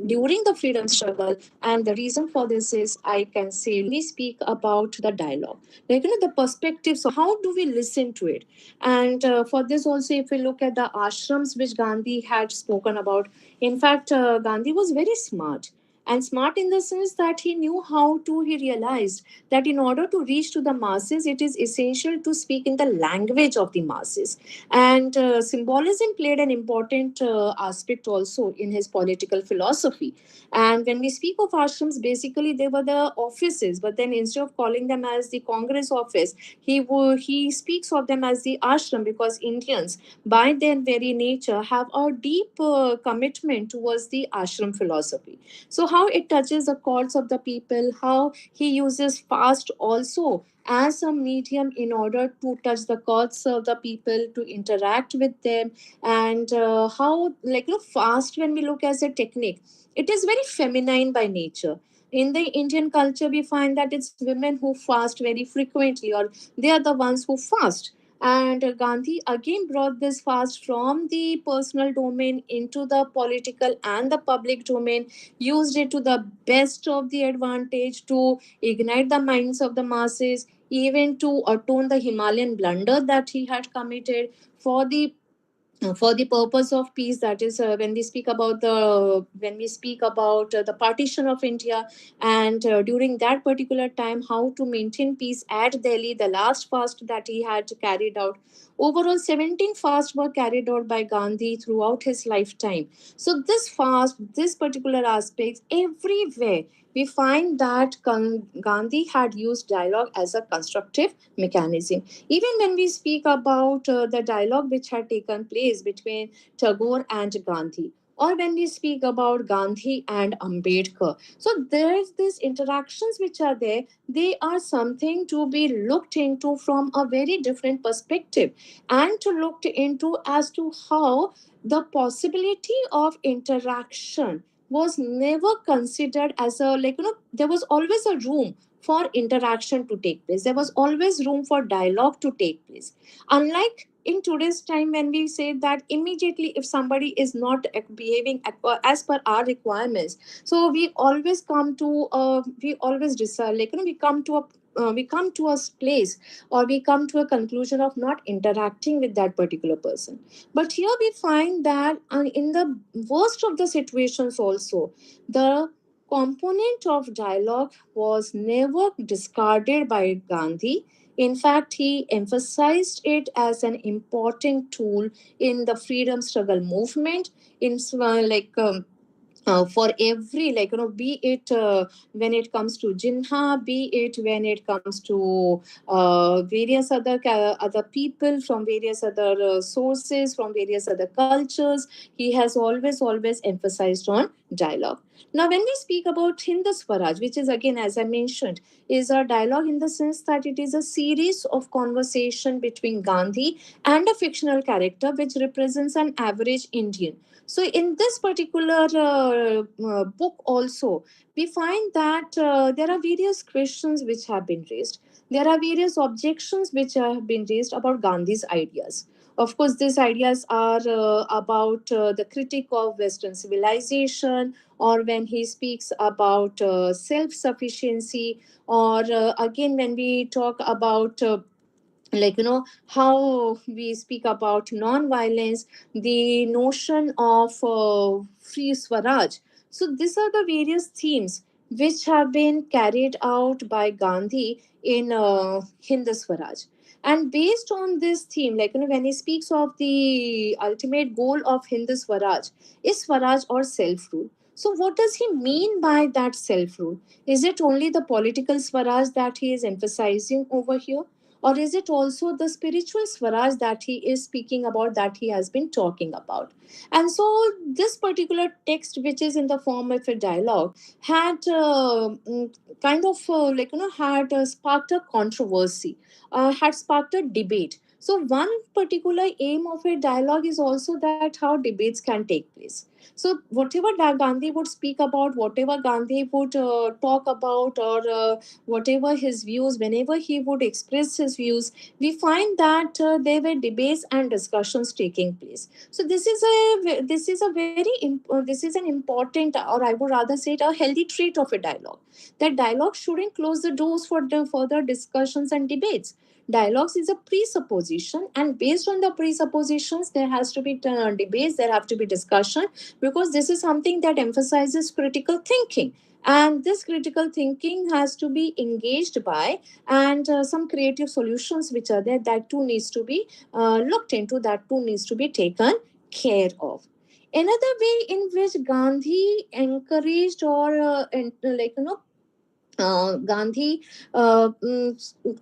during the freedom struggle. And the reason for this is, I can say, we speak about the dialogue, the perspectives, so how do we listen to it. And for this also, if we look at the ashrams which Gandhi had spoken about, in fact, Gandhi was very smart. And smart in the sense that he realized that in order to reach to the masses, it is essential to speak in the language of the masses. And symbolism played an important aspect also in his political philosophy. And when we speak of ashrams, basically they were the offices, but then instead of calling them as the Congress office, he speaks of them as the ashram, because Indians, by their very nature, have a deep commitment towards the ashram philosophy. So, how it touches the chords of the people, how he uses fast also as a medium in order to touch the chords of the people, to interact with them, and how, fast, when we look as a technique, it is very feminine by nature. In the Indian culture, we find that it's women who fast very frequently, or they are the ones who fast. And Gandhi again brought this fast from the personal domain into the political and the public domain, used it to the best of the advantage to ignite the minds of the masses, even to atone the Himalayan blunder that he had committed for the purpose of peace. That is, when we speak about the partition of India, and during that particular time, how to maintain peace at Delhi, the last fast that he had carried out. Overall 17 fasts were carried out by Gandhi throughout his lifetime. So this particular aspect, everywhere we find that Gandhi had used dialogue as a constructive mechanism. Even when we speak about the dialogue which had taken place between Tagore and Gandhi, or when we speak about Gandhi and Ambedkar, so there's these interactions which are there. They are something to be looked into from a very different perspective, and to look into as to how the possibility of interaction was never considered as a, there was always a room for interaction to take place. There was always room for dialogue to take place. Unlike in today's time, when we say that immediately if somebody is not behaving as per our requirements, so we always come to we always decide, we come to a place, or we come to a conclusion of not interacting with that particular person. But here we find that in the worst of the situations also, the component of dialogue was never discarded by Gandhi. In fact, he emphasized it as an important tool in the freedom struggle movement. In for every, be it when it comes to Jinha, be it when it comes to various other people from various other sources, from various other cultures, he has always emphasized on dialogue. Now, when we speak about Hindu Swaraj, which is again, as I mentioned, is a dialogue in the sense that it is a series of conversation between Gandhi and a fictional character which represents an average Indian. So, in this particular book, also, we find that there are various questions which have been raised. There are various objections which have been raised about Gandhi's ideas. Of course, these ideas are about the critique of Western civilization, or when he speaks about self sufficiency, or again, when we talk about how we speak about non-violence, the notion of free Swaraj. So these are the various themes which have been carried out by Gandhi in Hindu Swaraj. And based on this theme, when he speaks of the ultimate goal of Hindu Swaraj is Swaraj or self-rule. So what does he mean by that self-rule? Is it only the political Swaraj that he is emphasizing over here? Or is it also the spiritual Swaraj that he is speaking about, that he has been talking about? And so, this particular text, which is in the form of a dialogue, had had sparked a controversy, had sparked a debate. So, one particular aim of a dialogue is also that how debates can take place. So, whatever Gandhi would speak about, whatever Gandhi would talk about, or whatever his views, whenever he would express his views, we find that there were debates and discussions taking place. So this is an important, or I would rather say it, a healthy trait of a dialogue. That dialogue shouldn't close the doors for the further discussions and debates. Dialogues is a presupposition, and based on the presuppositions, there has to be debates, there have to be discussion, because this is something that emphasizes critical thinking, and this critical thinking has to be engaged by, and some creative solutions which are there, that too needs to be looked into, that too needs to be taken care of. Another way in which Gandhi encouraged or Gandhi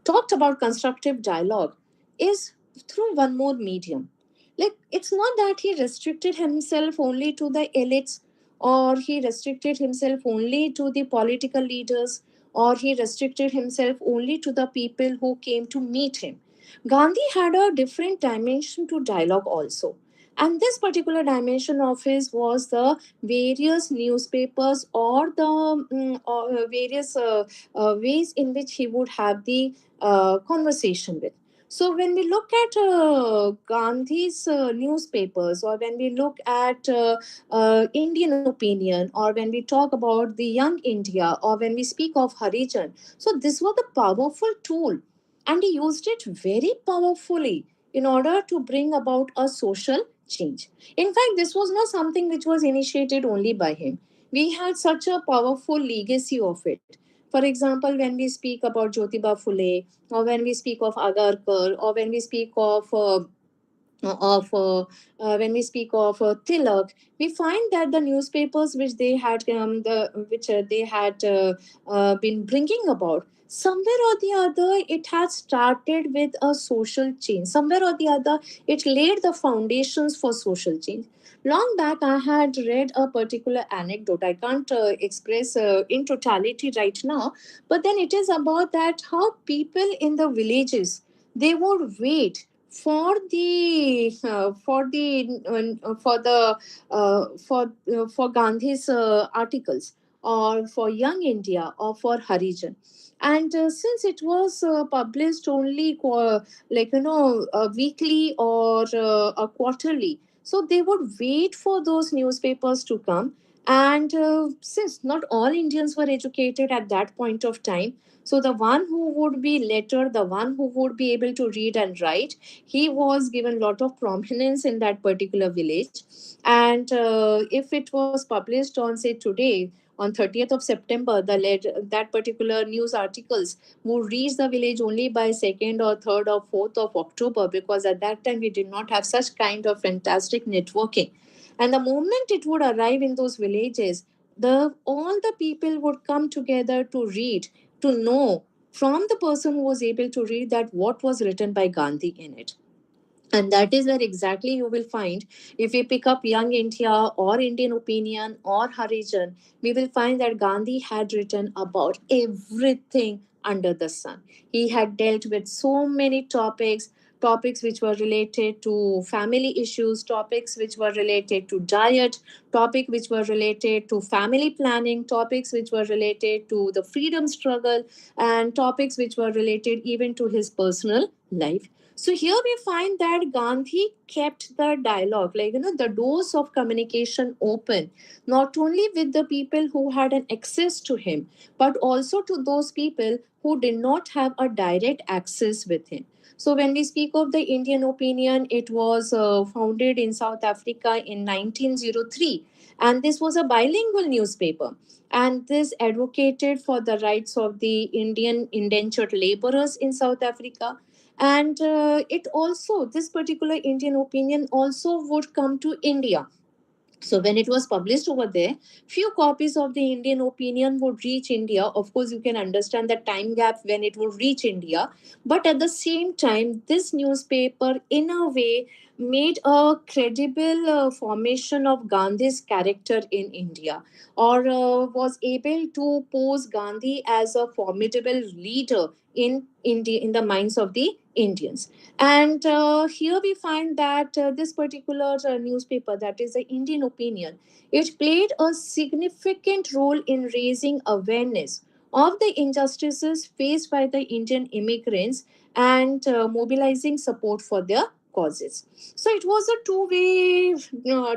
talked about constructive dialogue is through one more medium. Like, it's not that he restricted himself only to the elites, or he restricted himself only to the political leaders, or he restricted himself only to the people who came to meet him. Gandhi had a different dimension to dialogue also. And this particular dimension of his was the various newspapers, or the various ways in which he would have the conversation with. So when we look at Gandhi's newspapers, or when we look at Indian opinion, or when we talk about the young India, or when we speak of Harijan, so this was a powerful tool, and he used it very powerfully in order to bring about a social change. In fact, this was not something which was initiated only by him. We had such a powerful legacy of it. For example, when we speak about Jyotiba Phule, or when we speak of Agarkar, or when we speak of when we speak of Tilak, we find that the newspapers which they had they had been bringing about, somewhere or the other, it had started with a social change. Somewhere or the other, it laid the foundations for social change. Long back, I had read a particular anecdote. I can't express in totality right now, but then it is about that how people in the villages, they would wait for Gandhi's articles, or for Young India, or for Harijan. And since it was published only weekly, or a quarterly, so they would wait for those newspapers to come. And since not all Indians were educated at that point of time, so the one who would be lettered, the one who would be able to read and write, he was given a lot of prominence in that particular village. And if it was published on, say, today, on 30th of September, that particular news articles would reach the village only by 2nd or 3rd or 4th of October, because at that time we did not have such kind of fantastic networking. And the moment it would arrive in those villages, the all the people would come together to read, to know from the person who was able to read, that what was written by Gandhi in it. And that is where exactly you will find, if we pick up Young India, or Indian Opinion, or Harijan, we will find that Gandhi had written about everything under the sun. He had dealt with so many topics which were related to family issues, topics which were related to diet, topic which were related to family planning, topics which were related to the freedom struggle, and topics which were related even to his personal life. So here we find that Gandhi kept the dialogue, the doors of communication open, not only with the people who had an access to him, but also to those people who did not have a direct access with him. So when we speak of the Indian Opinion, it was founded in South Africa in 1903, and this was a bilingual newspaper. And this advocated for the rights of the Indian indentured laborers in South Africa. And it also, this particular Indian Opinion also would come to India. So when it was published over there, few copies of the Indian Opinion would reach India. Of course, you can understand the time gap when it would reach India. But at the same time, this newspaper, in a way, made a credible formation of Gandhi's character in India, or was able to pose Gandhi as a formidable leader in India, in the minds of the Indians. And here we find that this particular newspaper, that is the Indian Opinion, it played a significant role in raising awareness of the injustices faced by the Indian immigrants, and mobilizing support for their causes. So it was a two-way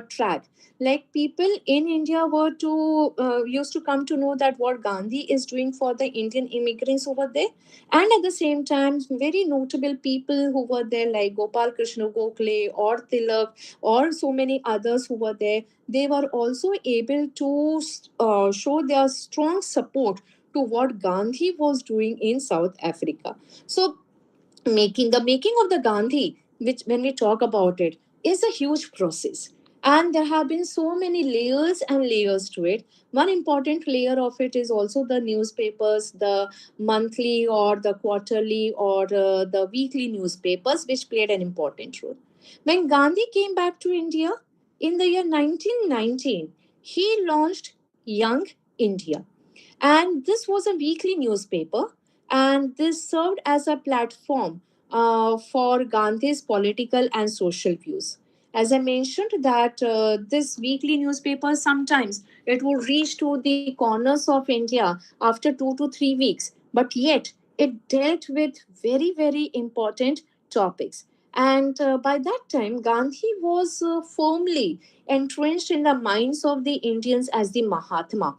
track. Like people in India were to used to come to know that what Gandhi is doing for the Indian immigrants over there, and at the same time, very notable people who were there like Gopal Krishna Gokhale or Tilak or so many others who were there. They were also able to show their strong support to what Gandhi was doing in South Africa. So making of the Gandhi, which when we talk about it, is a huge process. And there have been so many layers and layers to it. One important layer of it is also the newspapers, the monthly or the quarterly or the weekly newspapers, which played an important role. When Gandhi came back to India in the year 1919, he launched Young India, and this was a weekly newspaper, and this served as a platform for Gandhi's political and social views. As I mentioned, that this weekly newspaper sometimes it would reach to the corners of India after 2 to 3 weeks, but yet it dealt with very important topics. And by that time, Gandhi was firmly entrenched in the minds of the Indians as the Mahatma,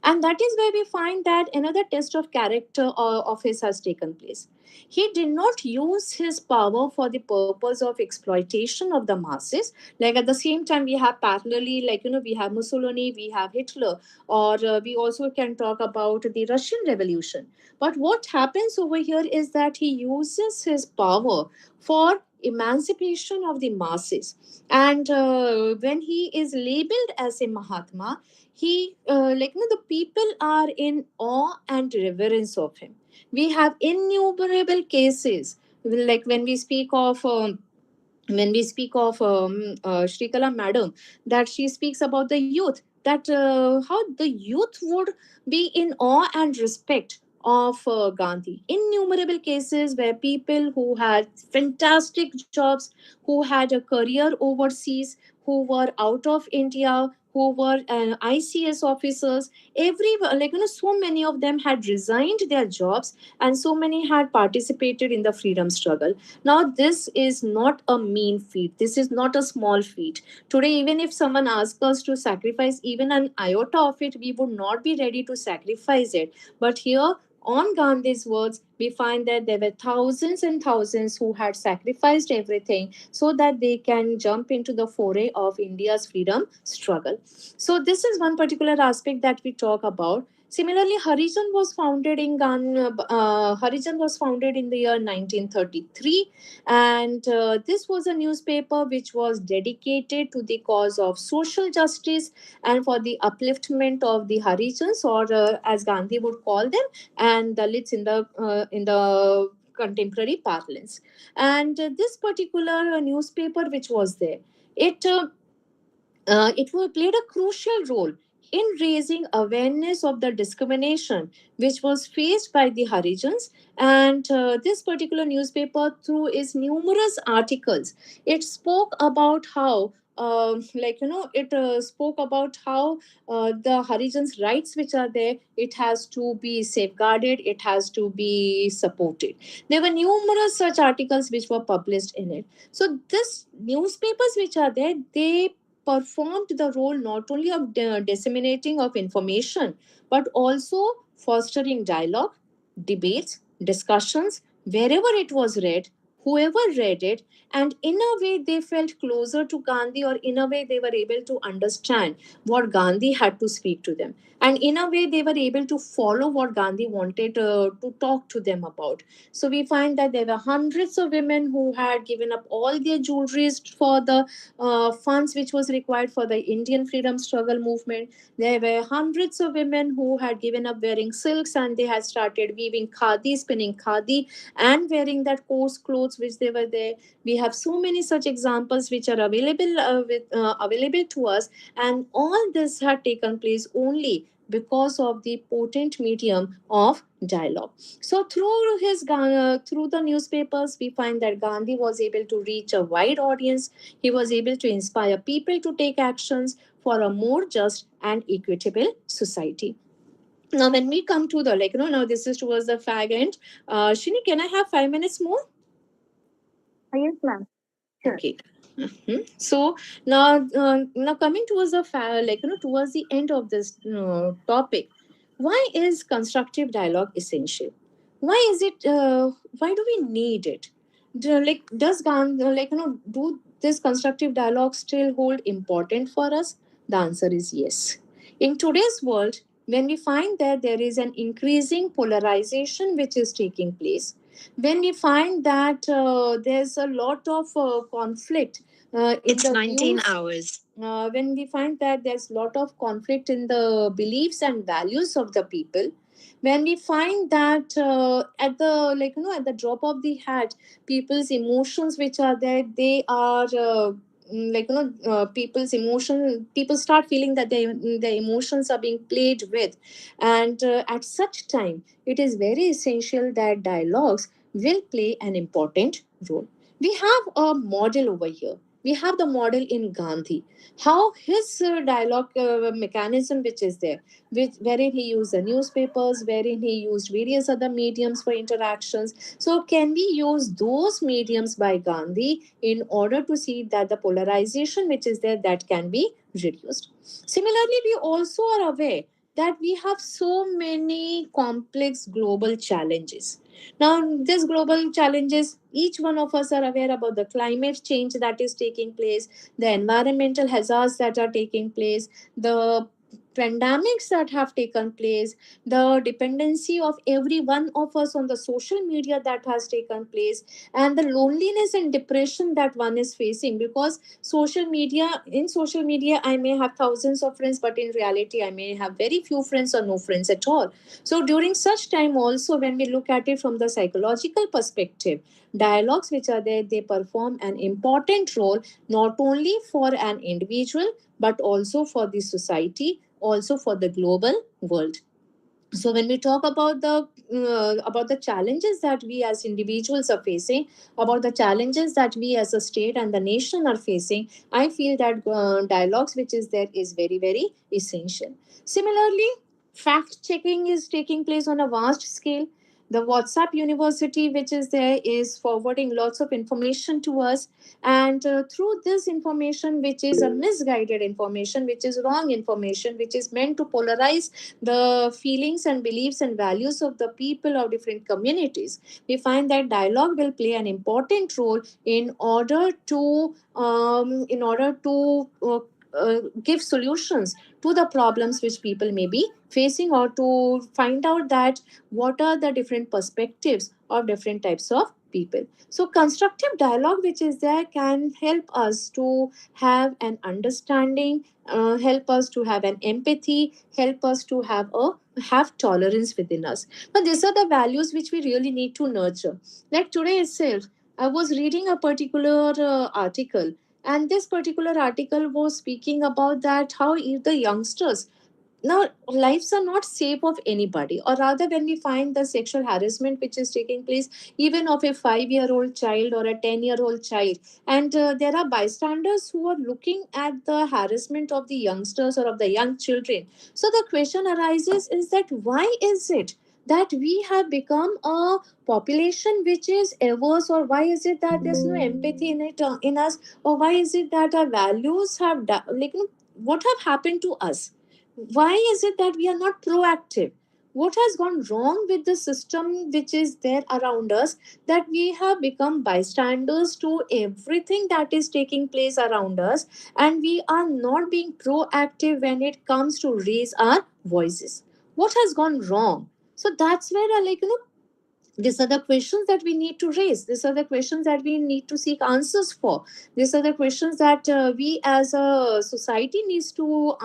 and that is where we find that another test of character of his has taken place. He did not use his power for the purpose of exploitation of the masses. Like at the same time, we have parallelly, like, we have Mussolini, we have Hitler, or we also can talk about the Russian Revolution. But what happens over here is that he uses his power for emancipation of the masses. And when he is labeled as a Mahatma, he the people are in awe and reverence of him. We have innumerable cases, like when we speak of Shrikala madam, that she speaks about the youth, that how the youth would be in awe and respect of Gandhi. Innumerable cases where people who had fantastic jobs, who had a career overseas, who were out of India, who were ICS officers, so many of them had resigned their jobs, and so many had participated in the freedom struggle. Now, this is not a mean feat. This is not a small feat. Today, even if someone asks us to sacrifice even an iota of it, we would not be ready to sacrifice it. But here, on Gandhi's words, we find that there were thousands and thousands who had sacrificed everything so that they can jump into the foray of India's freedom struggle. So, this is one particular aspect that we talk about. Similarly, Harijan was founded in the year 1933, and this was a newspaper which was dedicated to the cause of social justice and for the upliftment of the Harijans, or as Gandhi would call them, and Dalits in the contemporary parlance. And this particular newspaper, which was there, it played a crucial role in raising awareness of the discrimination which was faced by the Harijans. And this particular newspaper, through its numerous articles, it spoke about how. It spoke about how the Harijans' rights, which are there, it has to be safeguarded, it has to be supported. There were numerous such articles which were published in it. So, this newspapers which are there, they performed the role not only of disseminating of information, but also fostering dialogue, debates, discussions wherever it was read, whoever read it, and in a way they felt closer to Gandhi, or in a way they were able to understand what Gandhi had to speak to them, and in a way they were able to follow what Gandhi wanted to talk to them about. So we find that there were hundreds of women who had given up all their jewelries for the funds which was required for the Indian freedom struggle movement. There were hundreds of women who had given up wearing silks, and they had started weaving khadi, spinning khadi, and wearing that coarse clothes which they were there. We have so many such examples which are available to us, and all this had taken place only because of the potent medium of dialogue. So through the newspapers, we find that Gandhi was able to reach a wide audience. He was able to inspire people to take actions for a more just and equitable society. Now, when we come to the now this is towards the fag end. Shini, can I have 5 minutes more? Yes, ma'am. Sure. Okay. So now coming towards the towards the end of this topic, why is constructive dialogue essential? Why is it? Why do we need it? Do this constructive dialogue still hold important for us? The answer is yes. In today's world, when we find that there is an increasing polarization which is taking place, when we find that there's a lot of conflict in It's the 19 views, hours. when we find that there's a lot of conflict in the beliefs and values of the people, when we find that at the at the drop of the hat, people's emotions which are there, they are people's emotion, people start feeling that their emotions are being played with, and at such time it is very essential that dialogues will play an important role. We have a model over here. We have the model in Gandhi, how his dialogue mechanism which is there, wherein he used the newspapers, wherein he used various other mediums for interactions. So can we use those mediums by Gandhi in order to see that the polarization which is there, that can be reduced? Similarly, we also are aware that we have so many complex global challenges. Now, these global challenges, each one of us are aware about the climate change that is taking place, the environmental hazards that are taking place, the pandemics that have taken place, the dependency of every one of us on the social media that has taken place, and the loneliness and depression that one is facing, because in social media I may have thousands of friends, but in reality I may have very few friends or no friends at all. So during such time also, when we look at it from the psychological perspective, dialogues which are there, they perform an important role, not only for an individual but also for the society, also for the global world. So when we talk about the challenges that we as individuals are facing, about the challenges that we as a state and the nation are facing, I feel that dialogues which is there is very, very essential. Similarly, fact checking is taking place on a vast scale. The WhatsApp university which is there is forwarding lots of information to us, and through this information, which is a misguided information, which is wrong information, which is meant to polarize the feelings and beliefs and values of the people of different communities, we find that dialogue will play an important role in order to give solutions to the problems which people may be facing, or to find out that what are the different perspectives of different types of people. So constructive dialogue which is there can help us to have an understanding, help us to have an empathy, help us to have tolerance within us. Now these are the values which we really need to nurture. Like today itself, I was reading a particular article, and this particular article was speaking about that how if the youngsters, now lives are not safe of anybody, or rather when we find the sexual harassment which is taking place even of a 5-year-old child or a 10-year-old child, and there are bystanders who are looking at the harassment of the youngsters or of the young children. So the question arises is that why is it that we have become a population which is averse, or why is it that there's no empathy in it in us, or why is it that our values have what have happened to us? Why is it that we are not proactive? What has gone wrong with the system which is there around us, that we have become bystanders to everything that is taking place around us, and we are not being proactive when it comes to raise our voices? What has gone wrong? So that's where these are the questions that we need to raise. These are the questions that we need to seek answers for. These are the questions that we as a society needs to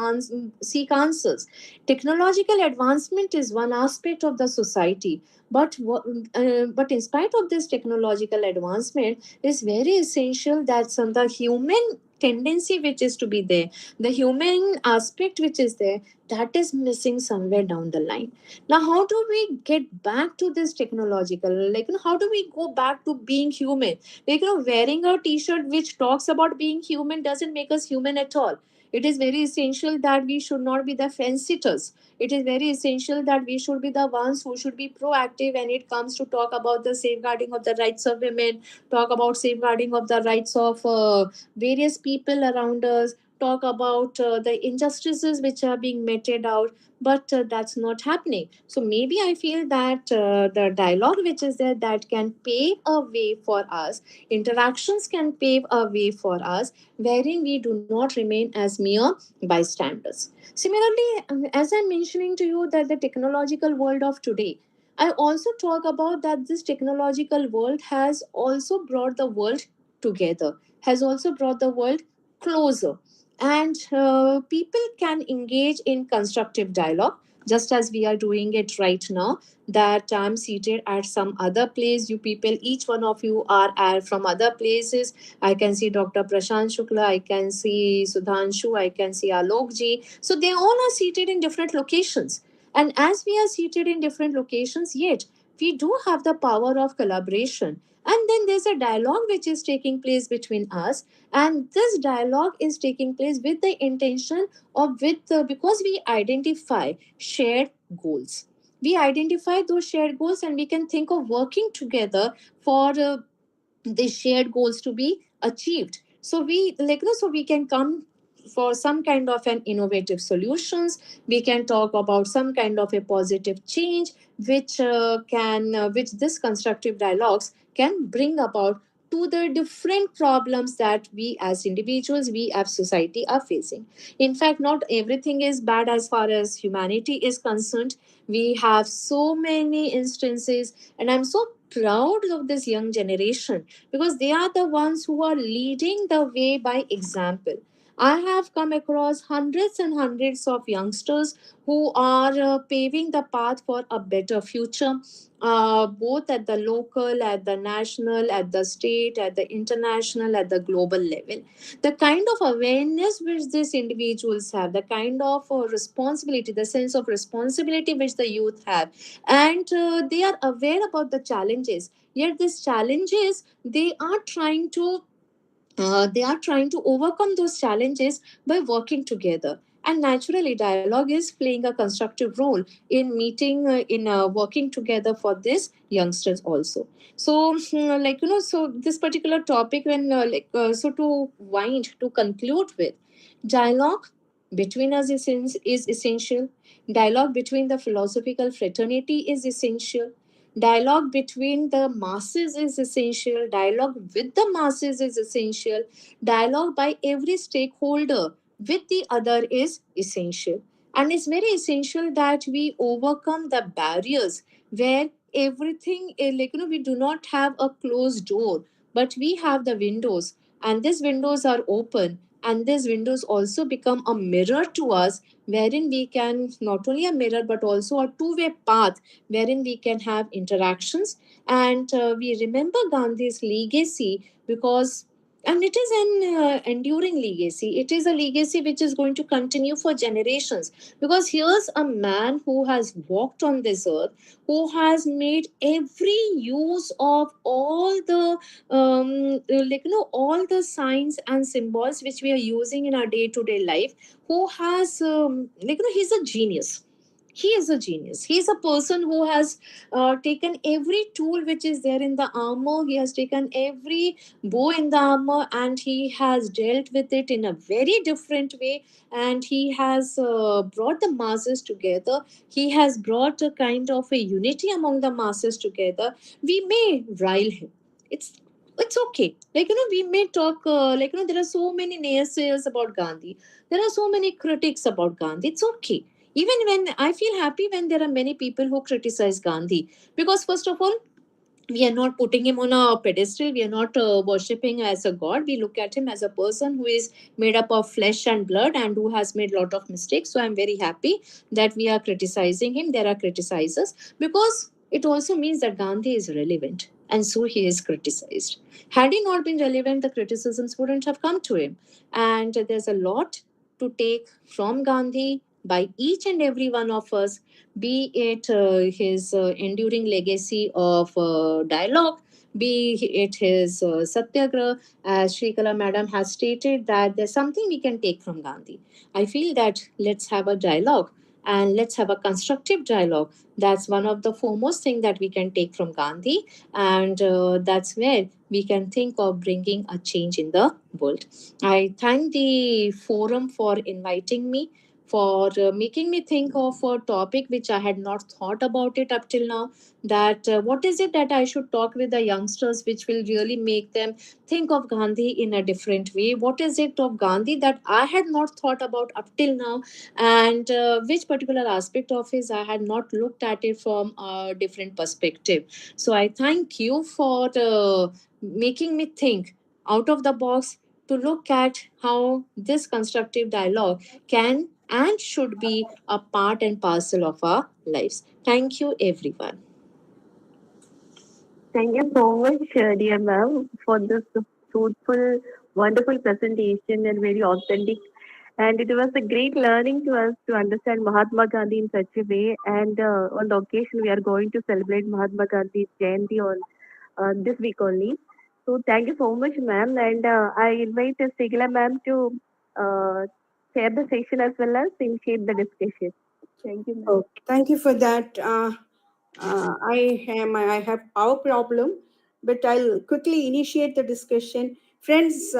seek answers. Technological advancement is one aspect of the society, but in spite of this technological advancement, it's very essential that the human tendency which is to be there, the human aspect which is there, that is missing somewhere down the line. Now how do we get back to this technological, how do we go back to being human? Wearing a t-shirt which talks about being human doesn't make us human at all. It is very essential that we should not be the fence sitters. It is very essential that we should be the ones who should be proactive when it comes to talk about the safeguarding of the rights of women, talk about safeguarding of the rights of various people around us, talk about the injustices which are being meted out. But that's not happening. So maybe I feel that the dialogue which is there, that can pave a way for us, interactions can pave a way for us, wherein we do not remain as mere bystanders. Similarly, as I'm mentioning to you that the technological world of today, I also talk about that this technological world has also brought the world together, has also brought the world closer. And people can engage in constructive dialogue, just as we are doing it right now. That I'm seated at some other place, you people, each one of you are from other places. I can see Dr. Prashant Shukla, I can see Sudhanshu, I can see Alok ji. So they all are seated in different locations. And as we are seated in different locations, yet we do have the power of collaboration. And then there's a dialogue which is taking place between us. And this dialogue is taking place with the intention of, because we identify shared goals. We identify those shared goals and we can think of working together for the shared goals to be achieved. So we so we can come for some kind of an innovative solutions. We can talk about some kind of a positive change which this constructive dialogues can bring about to the different problems that we as individuals, we as society are facing. In fact, not everything is bad as far as humanity is concerned. We have so many instances, and I'm so proud of this young generation because they are the ones who are leading the way by example. I have come across hundreds and hundreds of youngsters who are paving the path for a better future, both at the local, at the national, at the state, at the international, at the global level. The kind of awareness which these individuals have, the kind of responsibility, the sense of responsibility which the youth have, and they are aware about the challenges. Yet these challenges, they are trying to overcome those challenges by working together. And naturally, dialogue is playing a constructive role in working together for these youngsters also. So so this particular topic, when so to conclude with, dialogue between us is essential. Dialogue between the philosophical fraternity is essential. Dialogue between the masses is essential. Dialogue with the masses is essential. Dialogue by every stakeholder with the other is essential. And it's very essential that we overcome the barriers where everything, we do not have a closed door, but we have the windows, and these windows are open. And these windows also become a mirror to us, wherein we can not only a mirror but also a two-way path wherein we can have interactions. And we remember Gandhi's legacy because, and it is an enduring legacy. It is a legacy which is going to continue for generations, because here's a man who has walked on this earth, who has made every use of all the all the signs and symbols which we are using in our day-to-day life, who has he's a genius. He is a genius. He is a person who has taken every tool which is there in the armor. He has taken every bow in the armor and he has dealt with it in a very different way. And he has brought the masses together. He has brought a kind of a unity among the masses together. We may rile him. It's okay. We may talk there are so many naysayers about Gandhi. There are so many critics about Gandhi. It's okay. Even when I feel happy when there are many people who criticize Gandhi, because first of all, we are not putting him on a pedestal. We are not worshipping as a god. We look at him as a person who is made up of flesh and blood and who has made a lot of mistakes. So I'm very happy that we are criticizing him. There are criticizers, because it also means that Gandhi is relevant, and so he is criticized. Had he not been relevant, the criticisms wouldn't have come to him. And there's a lot to take from Gandhi by each and every one of us, be it his enduring legacy of dialogue, be it his Satyagraha, as Shrikala Madam has stated, that there's something we can take from Gandhi. I feel that let's have a dialogue and let's have a constructive dialogue. That's one of the foremost thing that we can take from Gandhi, and that's where we can think of bringing a change in the world. I thank the forum for inviting me, for making me think of a topic which I had not thought about it up till now. That what is it that I should talk with the youngsters, which will really make them think of Gandhi in a different way? What is it of Gandhi that I had not thought about up till now, and which particular aspect of his I had not looked at it from a different perspective? So I thank you for making me think out of the box to look at how this constructive dialogue can and should be a part and parcel of our lives. Thank you, everyone. Thank you so much, dear ma'am, for this fruitful, wonderful presentation and very authentic. And it was a great learning to us to understand Mahatma Gandhi in such a way. And on the occasion, we are going to celebrate Mahatma Gandhi's Jayanti on this week only. So thank you so much, ma'am. And I invite Sigla ma'am to share the session as well as initiate the discussion. Thank you, ma'am. Oh, thank you for that. I have power problem, but I'll quickly initiate the discussion. Friends,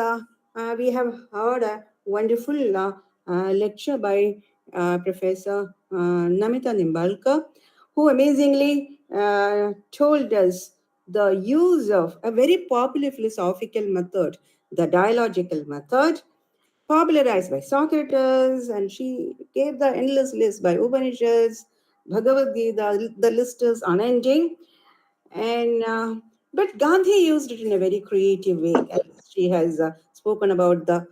we have heard a wonderful lecture by Professor Namita Nimbalkar, who amazingly told us the use of a very popular philosophical method, the dialogical method, popularized by Socrates, and she gave the endless list by Upanishads, Bhagavad Gita. The list is unending. And but Gandhi used it in a very creative way. As she has spoken about the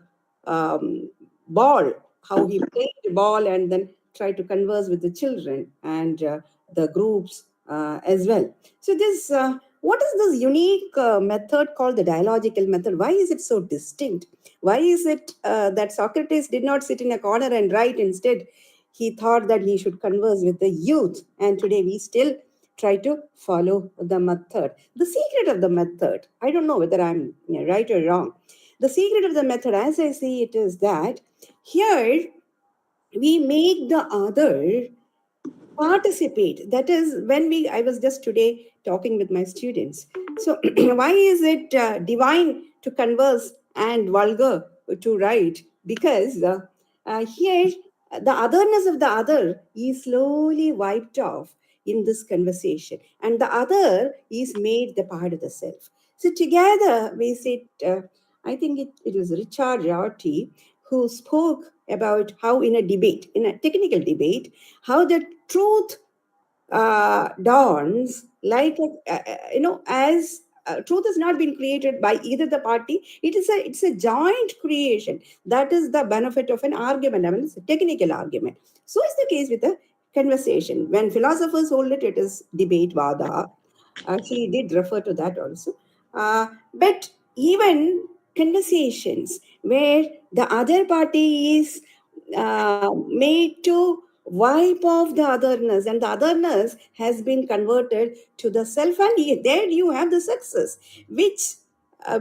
ball, how he played the ball and then tried to converse with the children and the groups as well. So this, what is this unique method called the dialogical method? Why is it so distinct? Why is it that Socrates did not sit in a corner and write? Instead, he thought that he should converse with the youth, and today we still try to follow the method. The secret of the method, I don't know whether I'm right or wrong. The secret of the method, as I see it, is that here we make the other participate. That is when I was just today talking with my students. So why is it divine to converse and vulgar to write? Because here the otherness of the other is slowly wiped off in this conversation, and the other is made the part of the self. So together we sit. I think it was Richard Rorty who spoke about how in a debate, in a technical debate, how the truth dawns like as truth has not been created by either the party. It's a joint creation. That is the benefit of an argument. I mean, it's a technical argument. So is the case with the conversation. When philosophers hold it, it is debate vada. She did refer to that also. But even conversations where the other party is made to wipe off the otherness, and the otherness has been converted to the self, and there you have the success, which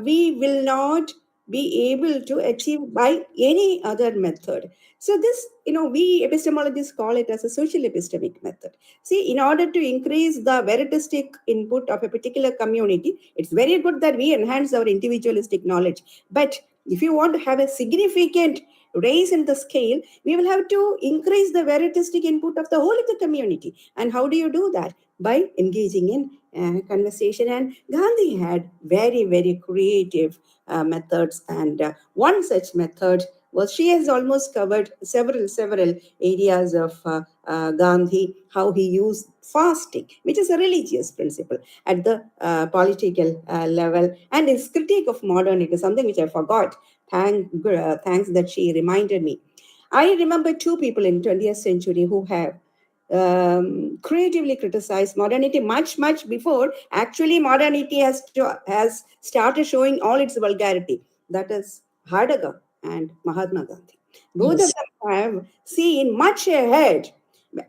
we will not be able to achieve by any other method. So this, we epistemologists call it as a social epistemic method. See, in order to increase the veritistic input of a particular community, it's very good that we enhance our individualistic knowledge. But if you want to have a significant raise in the scale, we will have to increase the veritistic input of the whole of the community. And how do you do that? By engaging in conversation. And Gandhi had very, very creative methods. And one such method was, she has almost covered several areas of Gandhi, how he used fasting, which is a religious principle, at the political level, and his critique of modernity, something which I forgot. Thanks that she reminded me. I remember two people in 20th century who have creatively criticized modernity much before actually modernity has started showing all its vulgarity. That is Heidegger and Mahatma Gandhi. Both Yes. of them have seen much ahead.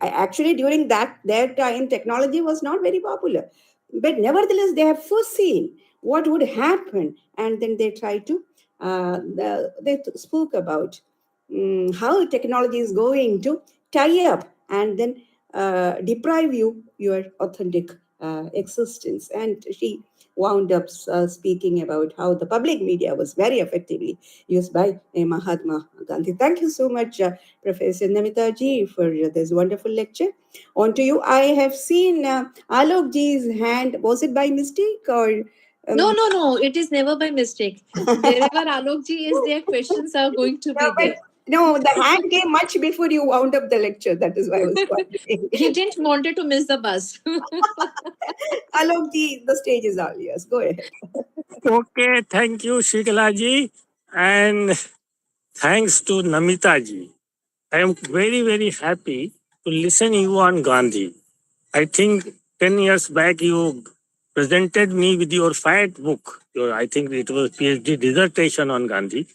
Actually, during their time, technology was not very popular. But nevertheless, they have foreseen what would happen, and then they try to, they spoke about how technology is going to tie up and then deprive you your authentic existence. And she wound up speaking about how the public media was very effectively used by Mahatma Gandhi. Thank you so much, Professor Namita ji, for this wonderful lecture. On to you. I have seen Alok ji's hand. Was it by mistake or? No. It is never by mistake. Wherever Alok ji is there, questions are going to be there. No, the hand came much before you wound up the lecture. That is why I was wondering. He didn't wanted to miss the bus. Alok ji, the stage is all yours. Go ahead. Okay, thank you, Shikala ji, and thanks to Namita ji. I am very, very happy to listen you on Gandhi. I think 10 years back you presented me with your fight book. I think it was PhD dissertation on Gandhi,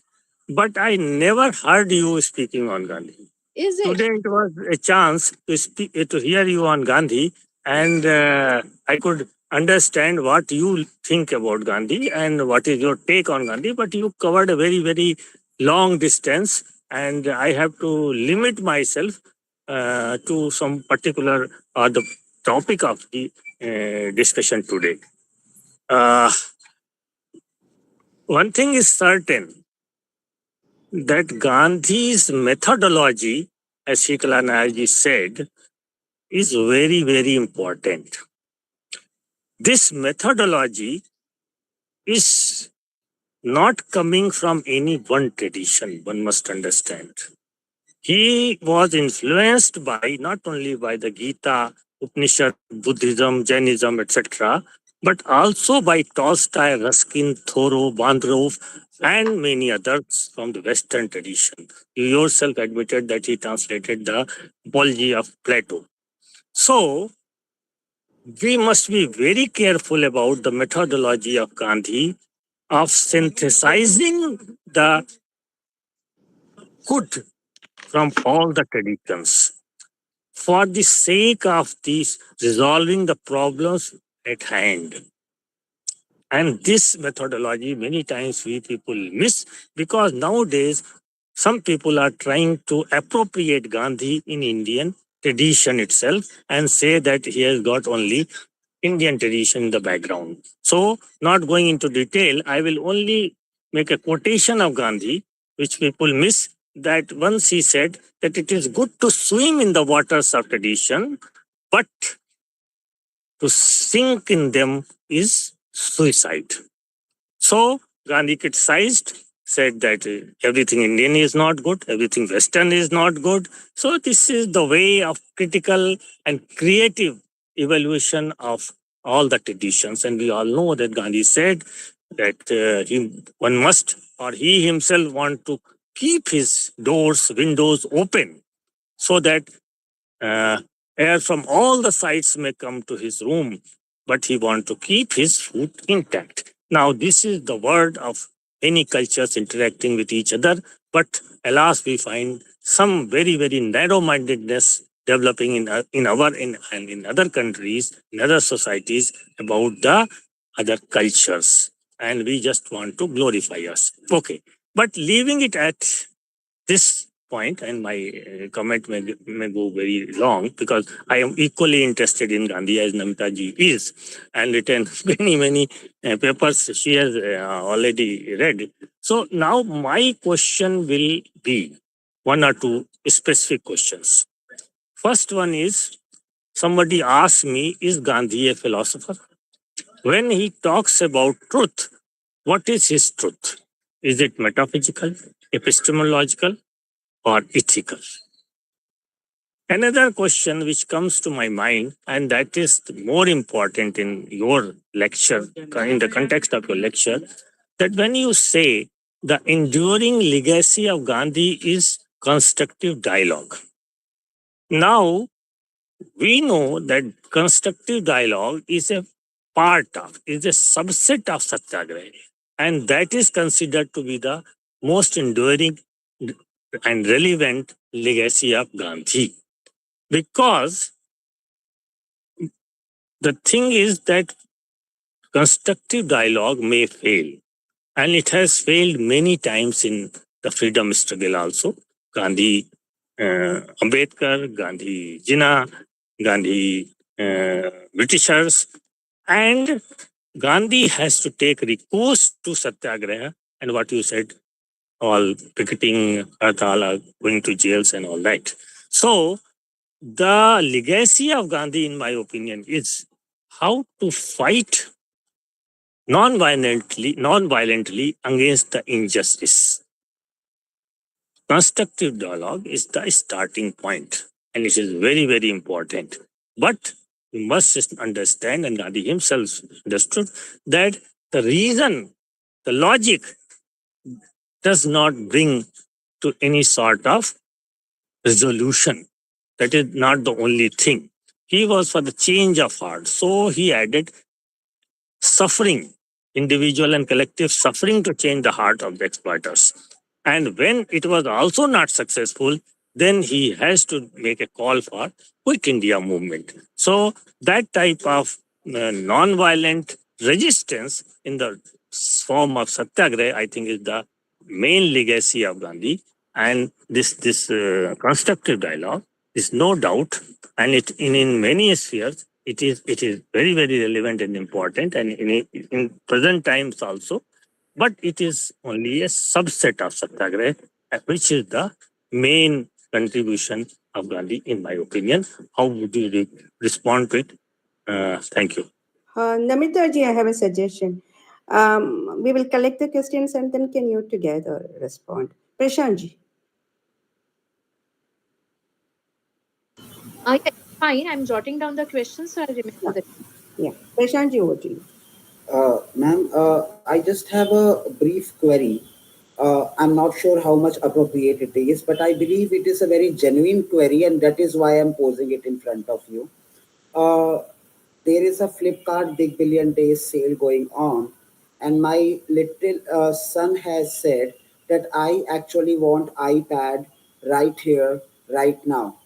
but I never heard you speaking on Gandhi. Is it? Today it was a chance to speak, to hear you on Gandhi, and I could understand what you think about Gandhi and what is your take on Gandhi. But you covered a very, very long distance, and I have to limit myself to some particular the topic of the discussion today. One thing is certain, that Gandhi's methodology, as Shikala Nairji said, is very, very important. This methodology is not coming from any one tradition, one must understand. He was influenced by not only by the Gita, Upanishad, Buddhism, Jainism, etc., but also by Tolstoy, Ruskin, Thoreau, Bandrov, and many others from the Western tradition. You yourself admitted that he translated the Apology of Plato. So, we must be very careful about the methodology of Gandhi of synthesizing the good from all the traditions for the sake of these resolving the problems at hand. And this methodology, many times we people miss, because nowadays some people are trying to appropriate Gandhi in Indian tradition itself and say that he has got only Indian tradition in the background. So, not going into detail, I will only make a quotation of Gandhi, which people miss, that once he said that it is good to swim in the waters of tradition, but to sink in them is suicide. So, Gandhi criticized, said that everything Indian is not good, everything Western is not good. So, this is the way of critical and creative evaluation of all the traditions. And we all know that Gandhi said that one must, or he himself want to keep his doors, windows open so that air from all the sides may come to his room, but he want to keep his food intact. Now, this is the word of many cultures interacting with each other, but alas, we find some very, very narrow-mindedness developing in other countries, in other societies about the other cultures, and we just want to glorify us. Okay, but leaving it at this point, and my comment may go very long, because I am equally interested in Gandhi as Namita ji is, and written many papers she has already read. So now my question will be one or two specific questions. First one is, somebody asked me, is Gandhi a philosopher? When he talks about truth, what is his truth? Is it metaphysical, epistemological, or ethical? Another question which comes to my mind, and that is more important in your lecture, in the context of your lecture, that when you say the enduring legacy of Gandhi is constructive dialogue. Now, we know that constructive dialogue is a part of, is a subset of Satyagraha, and that is considered to be the most enduring and relevant legacy of Gandhi. Because The thing is that constructive dialogue may fail, and it has failed many times in the freedom struggle also. Gandhi, Ambedkar, Gandhi Jinnah, Gandhi Britishers, and Gandhi has to take recourse to satyagraha and what you said, all picketing, hartal, going to jails and all that. So the legacy of Gandhi, in my opinion, is how to fight non-violently against the injustice. Constructive dialogue is the starting point, and it is very, very important. But we must just understand, and Gandhi himself understood, that the reason, the logic does not bring to any sort of resolution. That is not the only thing. He was for the change of heart. So he added suffering, individual and collective suffering to change the heart of the exploiters. And when it was also not successful, then he has to make a call for Quick India movement. So that type of non-violent resistance in the form of satyagraha, I think, is the main legacy of Gandhi. And this constructive dialogue is no doubt, and in many spheres, it is very, very relevant and important, and in present times also. But it is only a subset of satyagraha, which is the main contribution of Gandhi, in my opinion. How would you respond to it? Thank you. Namita ji, I have a suggestion. We will collect the questions and then can you together respond? Prashant ji. Yeah, fine. I'm jotting down the questions, so I'll remember the. Yeah, Prashant ji, over to you. Ma'am, I just have a brief query. I'm not sure how much appropriate it is, but I believe it is a very genuine query, and that is why I'm posing it in front of you. There is a Flipkart Big Billion Days sale going on, and my little son has said that I actually want iPad right here, right now.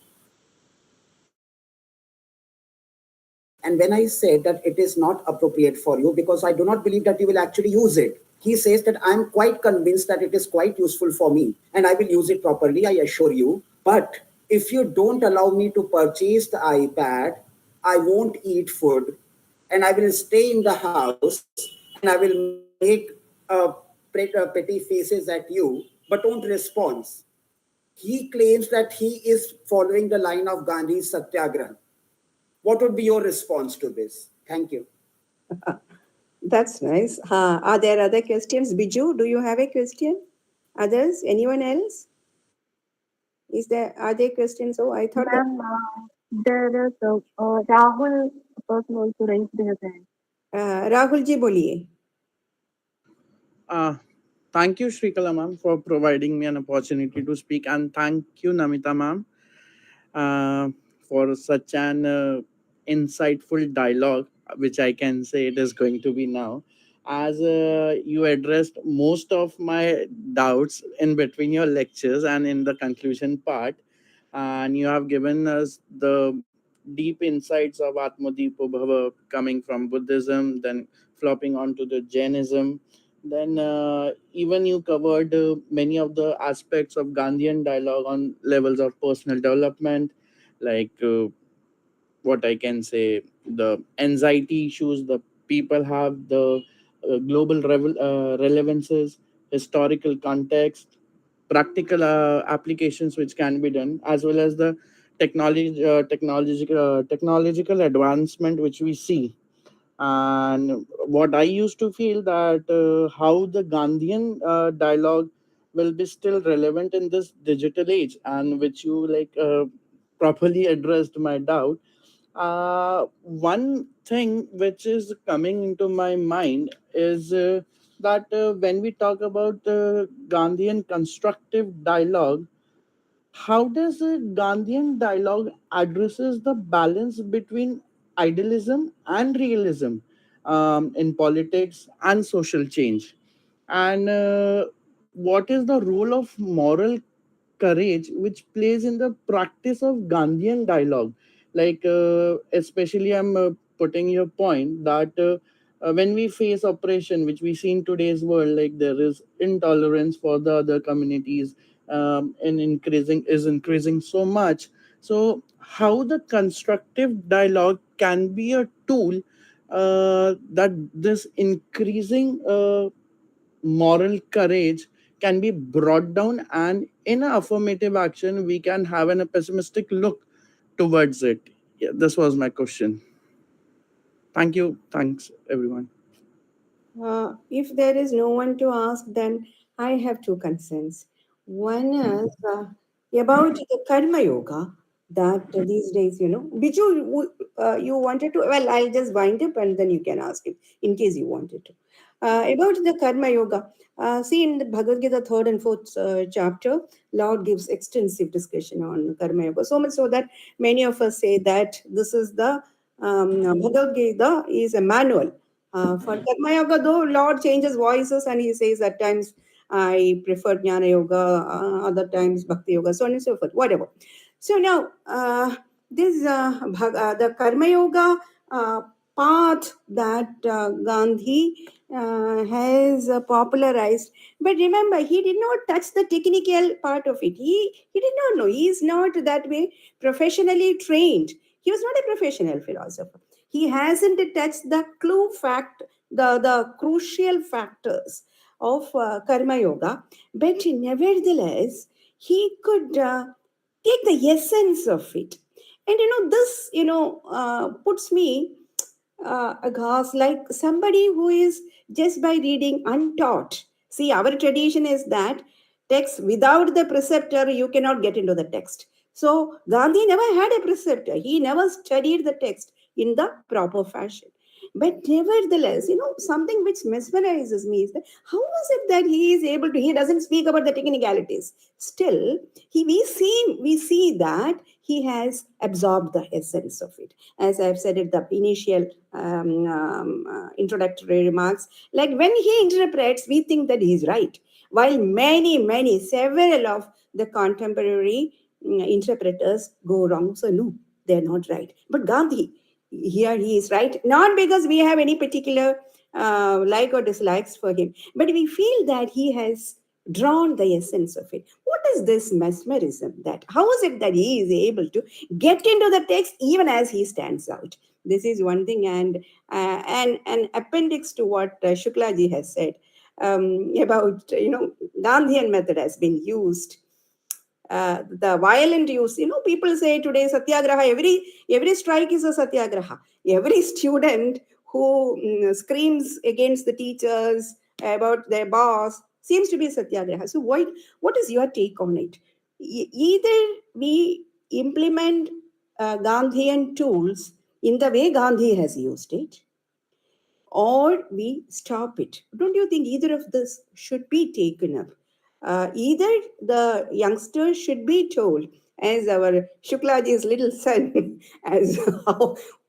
And when I said that it is not appropriate for you because I do not believe that you will actually use it, he says that I'm quite convinced that it is quite useful for me and I will use it properly, I assure you. But if you don't allow me to purchase the iPad, I won't eat food and I will stay in the house and I will make petty faces at you, but don't respond. He claims that he is following the line of Gandhi's Satyagraha. What would be your response to this? Thank you. That's nice. Are there other questions? Biju, do you have a question? Others? Anyone else? Are there questions? Oh, I thought Ma'am, there is Rahul, a person also raised his hand. Rahul ji, boliye. Thank you, Shrikala ma'am, for providing me an opportunity to speak, and thank you, Namita ma'am, for such an insightful dialogue, which I can say it is going to be now. As you addressed most of my doubts in between your lectures and in the conclusion part, and you have given us the deep insights of Atmadeepo Bhava coming from Buddhism, then flopping onto the Jainism. Then even you covered many of the aspects of Gandhian dialogue on levels of personal development, like what I can say, the anxiety issues the people have, the global relevances, historical context, practical applications which can be done, as well as the technological advancement which we see. And what I used to feel that how the Gandhian dialogue will be still relevant in this digital age, and which you properly addressed my doubt. One thing which is coming into my mind is that when we talk about Gandhian constructive dialogue, how does a Gandhian dialogue addresses the balance between idealism and realism in politics and social change? And what is the role of moral courage which plays in the practice of Gandhian dialogue? Especially I'm putting your point that when we face oppression, which we see in today's world, like there is intolerance for the other communities, and increasing so much. So how the constructive dialogue can be a tool that this increasing moral courage can be brought down, and in an affirmative action we can have a pessimistic look towards it. Yeah, this was my question. Thank you. Thanks everyone. If there is no one to ask, then I have two concerns. One is about the Karma Yoga that these days, Biju, you wanted to, well, I'll just wind up and then you can ask him in case you wanted to. About the Karma Yoga, see in the Bhagavad Gita, third and fourth chapter, Lord gives extensive discussion on Karma Yoga. So much so that many of us say that this is the Bhagavad Gita is a manual for Karma Yoga, though, Lord changes voices and he says at times, I prefer Jnana Yoga, other times Bhakti Yoga, so on and so forth, whatever. So now, the Karma Yoga path that Gandhi has popularized. But remember, he did not touch the technical part of it. He did not know. He is not that way professionally trained. He was not a professional philosopher. He hasn't touched the clue fact, the crucial factors of Karma Yoga. But nevertheless, he could take the essence of it. And this puts me aghast, like somebody who is just by reading untaught. See, our tradition is that text without the preceptor, you cannot get into the text. So Gandhi never had a preceptor. He never studied the text in the proper fashion. But nevertheless, something which mesmerizes me is that how is it that he is able to, he doesn't speak about the technicalities. Still, we see that he has absorbed the essence of it. As I've said at the initial introductory remarks, like when he interprets, we think that he's right, while several of the contemporary interpreters go wrong. So no, they're not right. But Gandhi, here he is right, not because we have any particular like or dislikes for him, but we feel that he has drawn the essence of it. What is this mesmerism? That how is it that he is able to get into the text even as he stands out? This is one thing, and an appendix to what Shuklaji has said about Gandhian method has been used. The violent use, people say today satyagraha, every strike is a satyagraha. Every student who screams against the teachers about their boss seems to be satyagraha. So what is your take on it? Either we implement Gandhian tools in the way Gandhi has used it, or we stop it. Don't you think either of this should be taken up? Either the youngsters should be told, as our Shuklaji's little son, as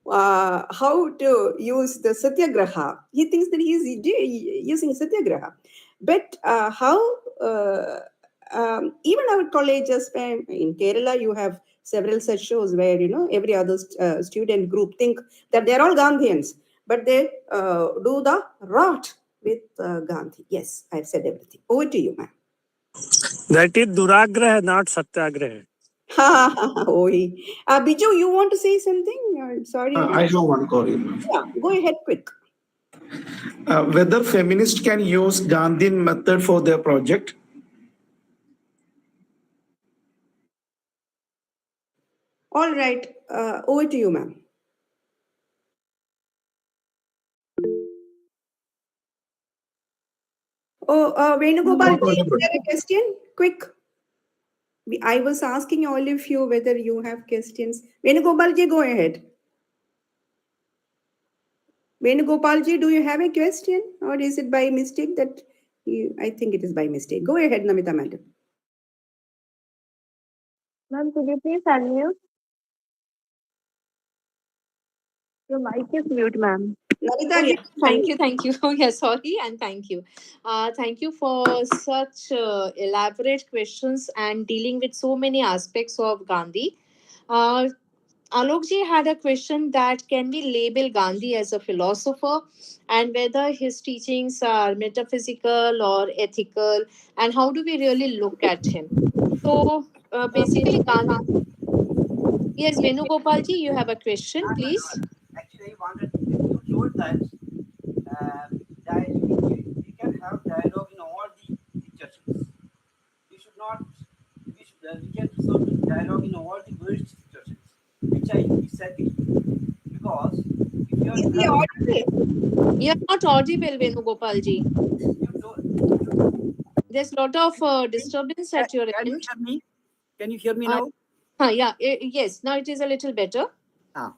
how to use the satyagraha. He thinks that he is using satyagraha. But how, even our colleges, in Kerala, you have several such shows where, every other student group think that they're all Gandhians, but they do the rot with Gandhi. Yes, I've said everything. Over to you, ma'am. That is Duragrah, not Satyagrah. Biju, you want to say something? Sorry. I have one query. Yeah, go ahead quick. Whether feminists can use Gandhian method for their project? All right. Over to you, ma'am. Oh, Venugopal, is there a question? Quick. I was asking all of you whether you have questions. Venugopalji, go ahead. Venugopalji, do you have a question? Or is it by mistake that you, I think it is by mistake. Go ahead, Namita madam. Ma'am, could you please unmute? Your mic is mute, ma'am. Namita, Okay, yes. thank you. Yeah, sorry, and thank you. Thank you for such elaborate questions and dealing with so many aspects of Gandhi. Uh, Alokji had a question that can we label Gandhi as a philosopher and whether his teachings are metaphysical or ethical, and how do we really look at him? So basically, Gandhi. Yes, Venugopalji, you have a question, please. Actually, I wanted you told that we can have dialogue in all the situations. We should not. We can resort to dialogue in all the worst situations, which I disagree because if you Is he have audible? You are not audible, Venugopalji. you told, There's a lot of disturbance at your can you end. hear me? Can you hear me Uh, now? yeah, yes, now it is a little better. Ah,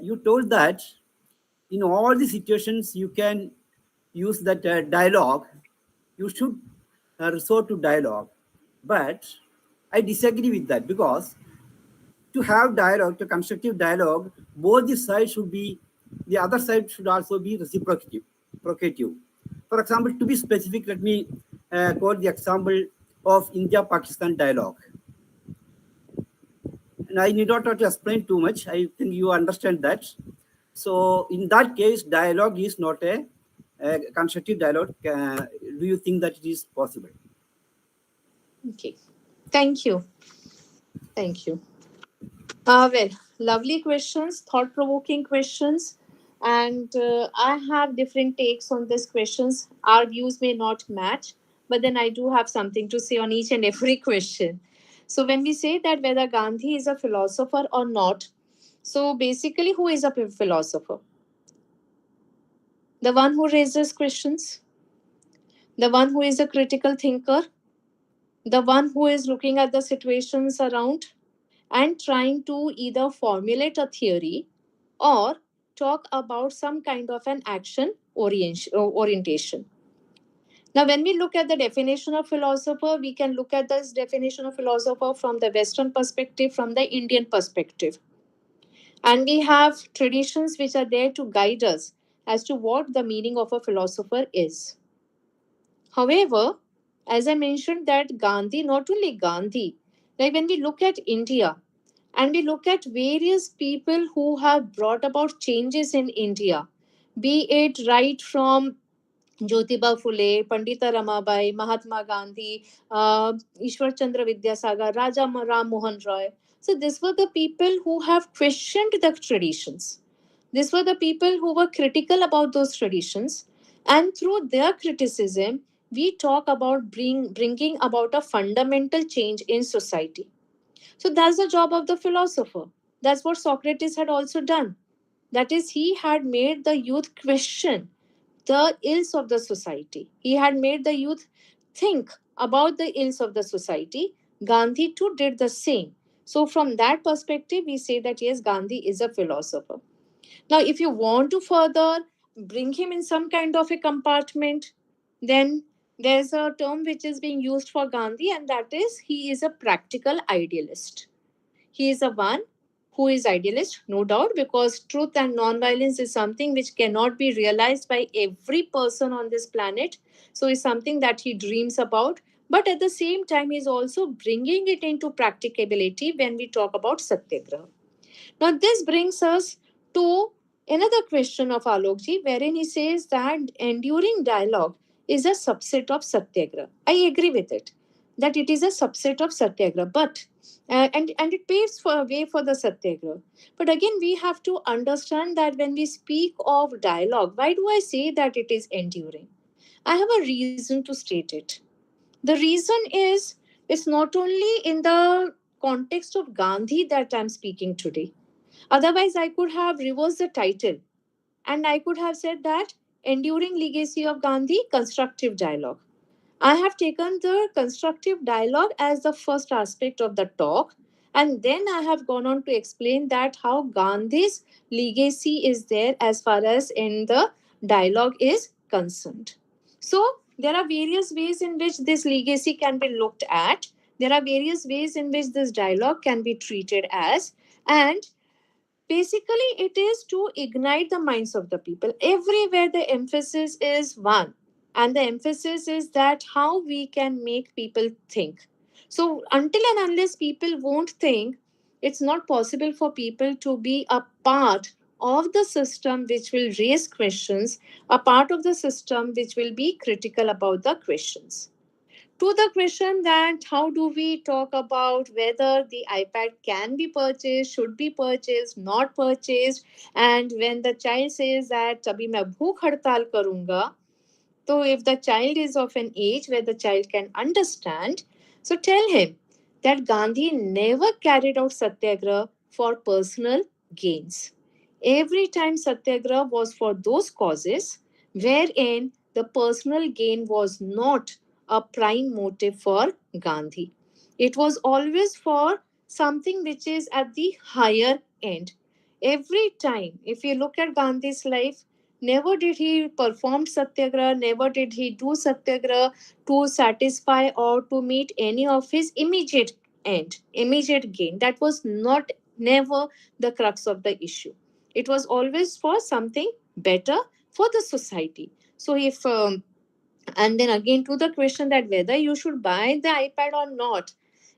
you told that in all the situations you can use that dialogue. You should resort to dialogue, but I disagree with that because to have dialogue, to constructive dialogue, both the sides should be, the other side should also be reciprocative. Procative. For example, to be specific, let me quote the example of India-Pakistan dialogue. And I need not to explain too much. I think you understand that. So in that case, dialogue is not a constructive dialogue. Do you think that it is possible? Okay. Thank you. Thank you. Well, lovely questions, thought provoking questions. And I have different takes on these questions. Our views may not match, but then I do have something to say on each and every question. So, when we say that whether Gandhi is a philosopher or not, so basically, who is a philosopher? The one who raises questions, the one who is a critical thinker, the one who is looking at the situations around and trying to either formulate a theory or talk about some kind of an action orientation. Now, when we look at the definition of philosopher, we can look at this definition of philosopher from the Western perspective, from the Indian perspective. And we have traditions which are there to guide us as to what the meaning of a philosopher is. However, as I mentioned, that Gandhi, not only Gandhi, like when we look at India, and we look at various people who have brought about changes in India, be it right from Jyotiba Phule, Pandita Ramabai, Mahatma Gandhi, Ishwar Chandra Vidyasagar, Raja Ram Mohan Roy. So these were the people who have questioned the traditions. These were the people who were critical about those traditions. And through their criticism, we talk about bringing about a fundamental change in society. So that's the job of the philosopher. That's what Socrates had also done. That is, he had made the youth question the ills of the society. He had made the youth think about the ills of the society. Gandhi too did the same. So, from that perspective, we say that yes, Gandhi is a philosopher. Now, if you want to further bring him in some kind of a compartment, then there's a term which is being used for Gandhi, and that is he is a practical idealist. He is a one who is idealist, no doubt, because truth and non-violence is something which cannot be realized by every person on this planet. So it's something that he dreams about. But at the same time, he's also bringing it into practicability when we talk about Satyagraha. Now, this brings us to another question of Alokji, wherein he says that enduring dialogue is a subset of Satyagraha. I agree with it, that it is a subset of Satyagraha, but and it paves for a way for the Satyagraha. But again, we have to understand that when we speak of dialogue, why do I say that it is enduring? I have a reason to state it. The reason is it's not only in the context of Gandhi that I'm speaking today. Otherwise, I could have reversed the title and I could have said that Enduring Legacy of Gandhi, Constructive Dialogue. I have taken the constructive dialogue as the first aspect of the talk, and then I have gone on to explain that how Gandhi's legacy is there as far as in the dialogue is concerned. So, there are various ways in which this legacy can be looked at. There are various ways in which this dialogue can be treated as, and basically, it is to ignite the minds of the people. Everywhere the emphasis is one, and the emphasis is that how we can make people think. So, until and unless people won't think, It's not possible for people to be a part of the system which will raise questions, a part of the system which will be critical about the questions. To the question that how do we talk about whether the iPad can be purchased, should be purchased, not purchased, and when the child says that abhi main bhook hartal karunga, so if the child is of an age where the child can understand, so tell him that Gandhi never carried out satyagraha for personal gains. Every time satyagraha was for those causes wherein the personal gain was not a prime motive for Gandhi. It was always for something which is at the higher end. Every time, if you look at Gandhi's life, never did he perform satyagraha, never did he do satyagraha to satisfy or to meet any of his immediate end, immediate gain. That was not never the crux of the issue. It was always for something better for the society. So if and then again to the question that whether you should buy the iPad or not,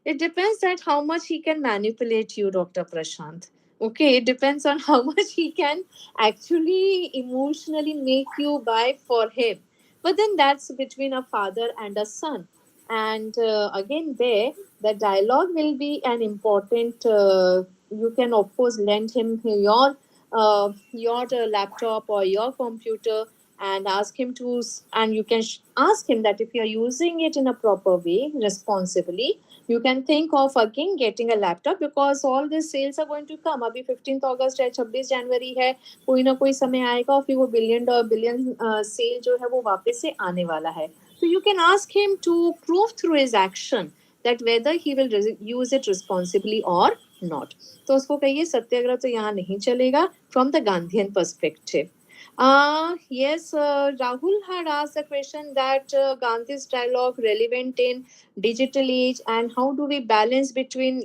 it depends that how much he can manipulate you, Dr. Prashant. Okay, it depends on how much he can actually emotionally make you buy for him. But then that's between a father and a son. And again, there the dialogue will be an important. You can of course lend him your laptop or your computer and ask him to, and you can ask him that if you are using it in a proper way responsibly, you can think of again getting a laptop, because all these sales are going to come. अभी 15th August है, 26 जनवरी है, कोई ना कोई समय आएगा और फिर वो बिलियन सेल जो है वो वापस से आने वाला है. So you can ask him to prove through his action that whether he will use it responsibly or not. तो उसको कहिए सत्याग्रह तो यहाँ नहीं चलेगा from the Gandhian perspective. Yes, Rahul had asked a question that Gandhi's dialogue relevant in digital age, and how do we balance between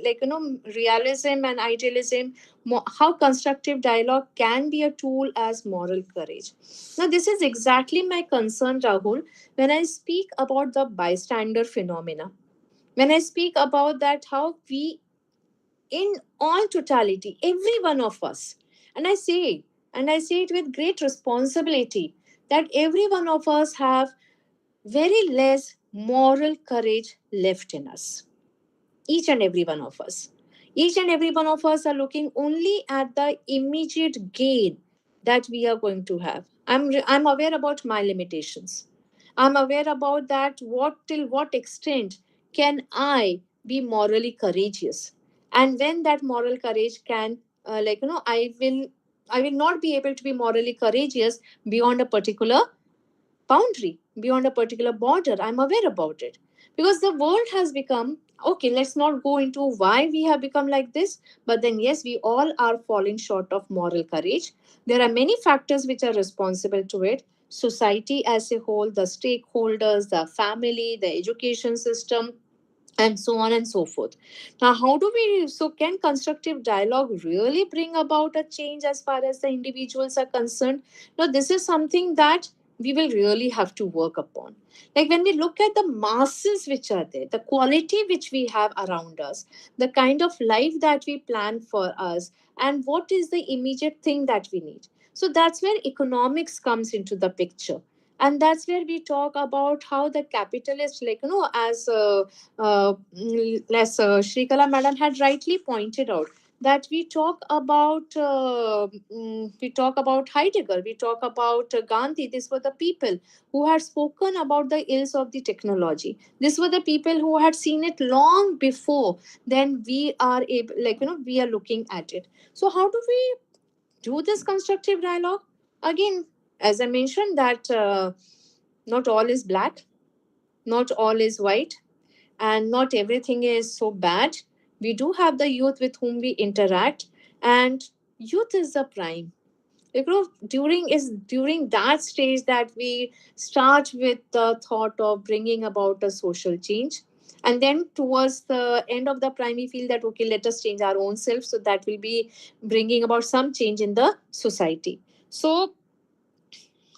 realism and idealism? How constructive dialogue can be a tool as moral courage. Now, this is exactly my concern, Rahul, when I speak about the bystander phenomena. When I speak about that, how we in all totality, every one of us, and I say it with great responsibility, that every one of us have very less moral courage left in us. Each and every one of us. Each and every one of us are looking only at the immediate gain that we are going to have. I'm aware about my limitations. I'm aware about that. Till what extent can I be morally courageous? And when that moral courage can, I will not be able to be morally courageous beyond a particular boundary, beyond a particular border. I'm aware about it. Because the world has become, okay, let's not go into why we have become like this, but then, yes, we all are falling short of moral courage. There are many factors which are responsible to it. Society as a whole, the stakeholders, the family, the education system, and so on and so forth. Now, can constructive dialogue really bring about a change as far as the individuals are concerned? Now, this is something that we will really have to work upon. Like when we look at the masses which are there, the quality which we have around us, the kind of life that we plan for us, and what is the immediate thing that we need. So that's where economics comes into the picture. And that's where we talk about how the capitalist, as Shrikala madam had rightly pointed out, that we talk about Heidegger, we talk about Gandhi. These were the people who had spoken about the ills of the technology. These were the people who had seen it long before then we are able, we are looking at it. So how do we do this constructive dialogue? Again, as I mentioned, that not all is black, not all is white, and not everything is so bad. We do have the youth with whom we interact, and youth is the prime. During that stage that we start with the thought of bringing about a social change, and then towards the end of the prime we feel that okay, let us change our own self, so that will be bringing about some change in the society. So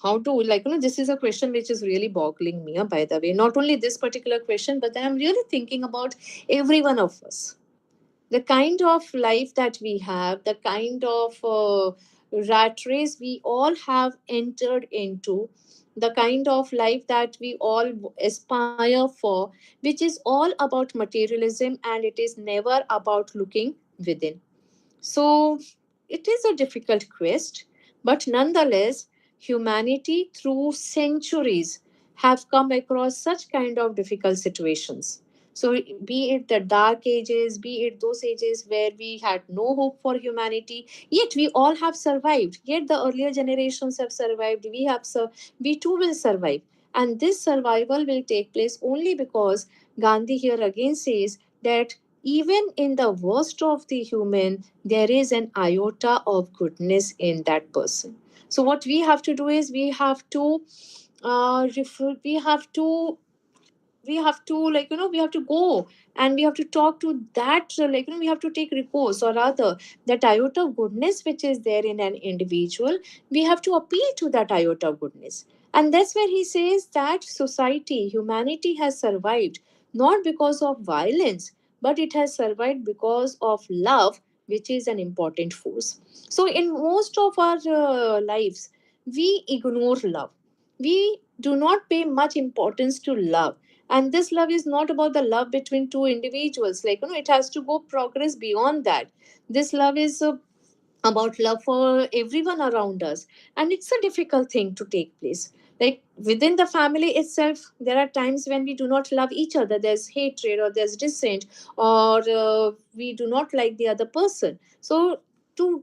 how to this is a question which is really boggling me, by the way, not only this particular question, but then I'm really thinking about every one of us, The kind of life that we have, the kind of rat race we all have entered into, the kind of life that we all aspire for, which is all about materialism, and it is never about looking within. So it is a difficult quest, but nonetheless, humanity through centuries have come across such kind of difficult situations. So be it the dark ages, be it those ages where we had no hope for humanity, yet we all have survived. Yet the earlier generations have survived. We too will survive. And this survival will take place only because Gandhi here again says that even in the worst of the human, there is an iota of goodness in that person. So what we have to do is we have to we have to go and we have to talk to that, we have to take recourse, or rather that iota of goodness which is there in an individual. We have to appeal to that iota of goodness, and that's where he says that humanity has survived not because of violence, but it has survived because of love, which is an important force. So in most of our lives, we ignore love. We do not pay much importance to love, and this love is not about the love between two individuals. It has to go progress beyond that. This love is about love for everyone around us, and it's a difficult thing to take place. Like within the family itself, there are times when we do not love each other. There's hatred, or there's dissent, or we do not like the other person. So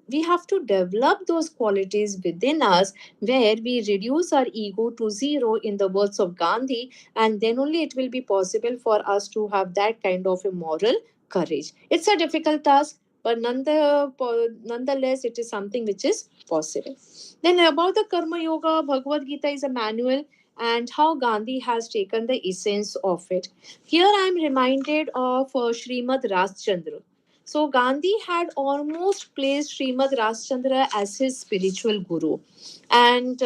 we have to develop those qualities within us, where we reduce our ego to zero, in the words of Gandhi, and then only it will be possible for us to have that kind of a moral courage. It's a difficult task, but nonetheless, it is something which is possible. Then about the Karma Yoga, Bhagavad Gita is a manual, and how Gandhi has taken the essence of it. Here I am reminded of Srimad Rajchandra. So Gandhi had almost placed Srimad Rajchandra as his spiritual guru, and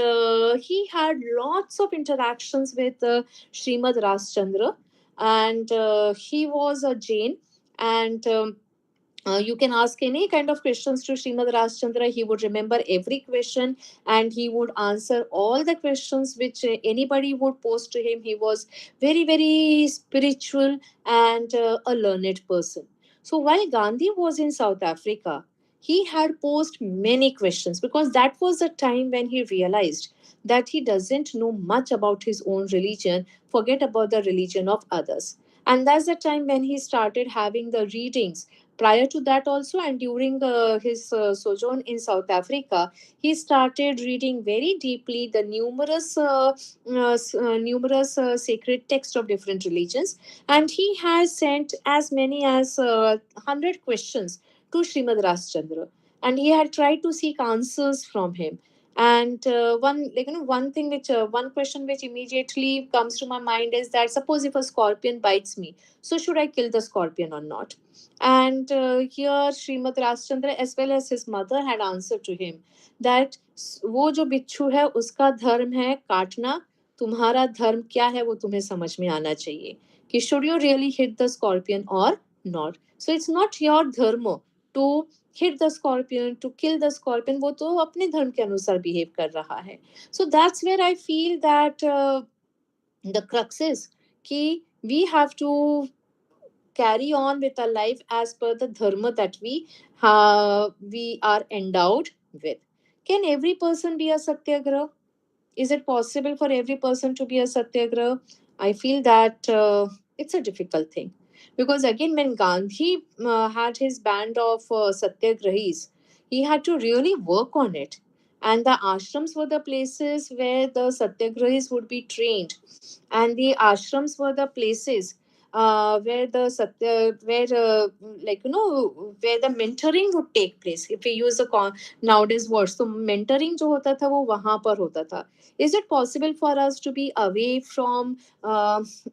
he had lots of interactions with Srimad Rajchandra, and he was a Jain, and you can ask any kind of questions to Srimad Rajchandra. He would remember every question, and he would answer all the questions which anybody would pose to him. He was very, very spiritual and a learned person. So while Gandhi was in South Africa, he had posed many questions, because that was the time when he realized that he doesn't know much about his own religion, forget about the religion of others. And that's the time when he started having the readings. Prior to that also, and during his sojourn in South Africa, he started reading very deeply the numerous sacred texts of different religions, and he has sent as many as 100 questions to Srimad Rajchandra, and he had tried to seek answers from him. And one question which immediately comes to my mind is that, suppose if a scorpion bites me, so should I kill the scorpion or not? And here Srimad Rajchandra as well as his mother had answered to him that वो जो बिच्छू है उसका धर्म है काटना, तुम्हारा धर्म क्या है वो तुम्हें समझ में आना चाहिए, कि should you really hit the scorpion or not. So it's not your dharma to hit the scorpion, to kill the scorpion. वो तो अपने धर्म के अनुसार behave कर रहा है. So that's where I feel that the crux is कि we have to carry on with our life as per the dharma that we are endowed with. Can every person be a satyagraha? Is it possible for every person to be a satyagraha? I feel that it's a difficult thing, because again, when Gandhi had his band of satyagrahis, he had to really work on it, and the ashrams were the places where the satyagrahis would be trained, and the ashrams were the places where the where where the mentoring would take place. If we use the nowadays words, so mentoring जो होता था वो वहाँ पर होता था. Is it possible for us to be away from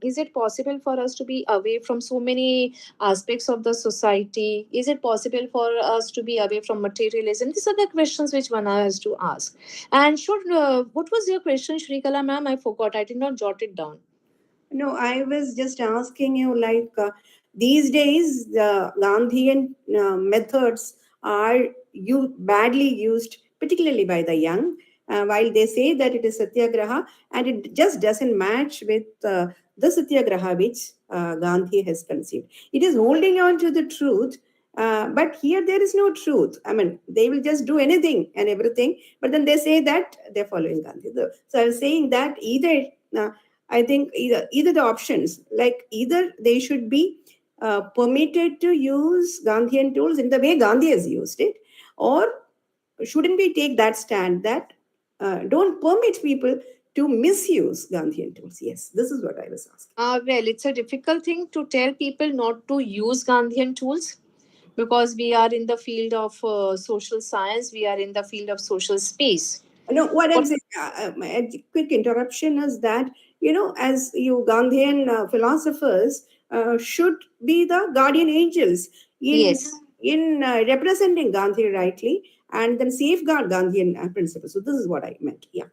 is it possible for us to be away from so many aspects of the society? Is it possible for us to be away from materialism? These are the questions which one has to ask. And what was your question, Shrikala ma'am? I forgot. I did not jot it down. No, I was just asking you, like, These days, the Gandhian methods are badly used, particularly by the young, while they say that it is satyagraha, and it just doesn't match with the satyagraha which Gandhi has conceived. It is holding on to the truth, but here there is no truth. I mean, they will just do anything and everything, but then they say that they're following Gandhi. So I was saying that either, I think either the options, like either they should be permitted to use Gandhian tools in the way Gandhi has used it, or shouldn't we take that stand that don't permit people to misuse Gandhian tools? Yes, this is what I was asking. Well, it's a difficult thing to tell people not to use Gandhian tools because we are in the field of social science, we are in the field of social space. No, what I'm saying, a quick interruption is that, as you Gandhian philosophers should be the guardian angels Yes. in representing Gandhi rightly and then safeguard Gandhian principles. So this is what I meant. Yeah.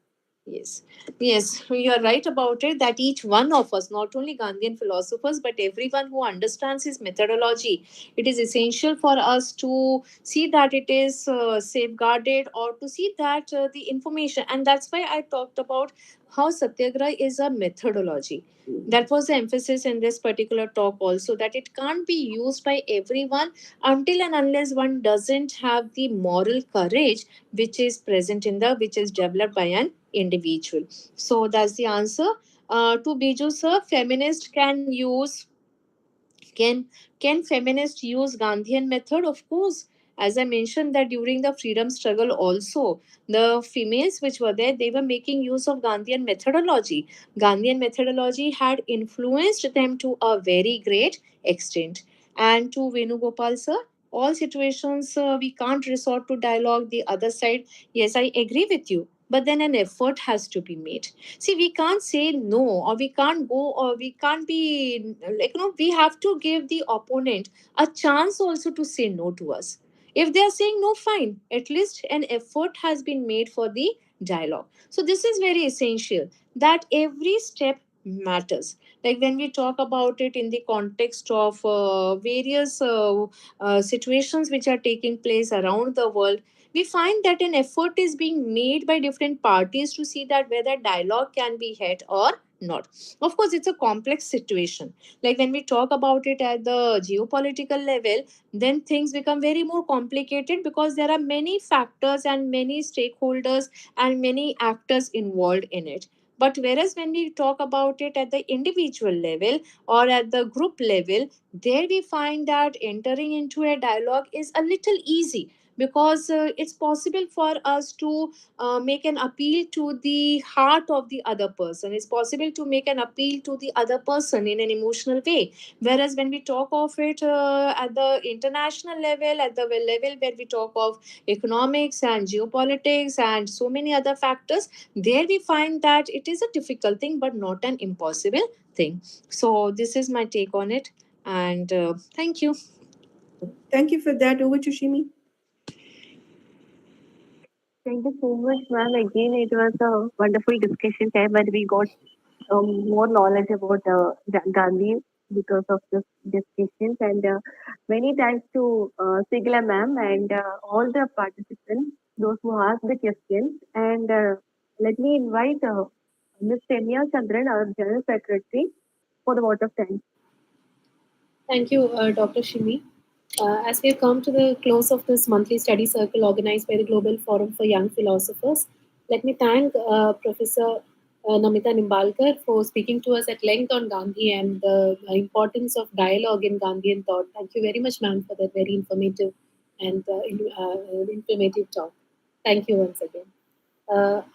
Yes, yes, you are right about it. That each one of us, not only Gandhian philosophers, but everyone who understands his methodology, it is essential for us to see that it is safeguarded, or to see that the information, and that's why I talked about how Satyagraha is a methodology. That was the emphasis in this particular talk also, that it can't be used by everyone until and unless one doesn't have the moral courage which is present in the, which is developed by an individual. So that's the answer. To Biju sir, feminist can can feminists use Gandhian method? Of course. As I mentioned that during the freedom struggle also, the females which were there, they were making use of Gandhian methodology. Gandhian methodology had influenced them to a very great extent. And to Venugopal sir, all situations we can't resort to dialogue. The other side, yes, I agree with you. But then an effort has to be made. See, we can't say no, or we can't go, or we can't be like, we have to give the opponent a chance also to say no to us. If they are saying no, fine, at least an effort has been made for the dialogue. So this is very essential, that every step matters. Like when we talk about it in the context of various situations which are taking place around the world, we find that an effort is being made by different parties to see that whether dialogue can be had or not. Of course, it's a complex situation. Like when we talk about it at the geopolitical level, then things become very more complicated because there are many factors and many stakeholders and many actors involved in it. But whereas when we talk about it at the individual level or at the group level, there we find that entering into a dialogue is a little easy, because it's possible for us to make an appeal to the heart of the other person. It's possible to make an appeal to the other person in an emotional way. Whereas when we talk of it at the international level, at the level where we talk of economics and geopolitics and so many other factors, there we find that it is a difficult thing but not an impossible thing. So this is my take on it, and thank you. Thank you for that. Over to Shimi. Thank you so much, ma'am. Again, it was a wonderful discussion time where we got more knowledge about Gandhi because of this discussions. And many thanks to Sigla ma'am and all the participants, those who asked the questions. And let me invite Ms. Tenya Chandran, our General Secretary, for the vote of thanks. Thank you, Dr. Shimi. As we have come to the close of this monthly study circle organized by the Global Forum for Young Philosophers, let me thank Professor Namita Nimbalkar for speaking to us at length on Gandhi and the importance of dialogue in Gandhian thought. Thank you very much, ma'am, for that very informative and informative talk. Thank you once again.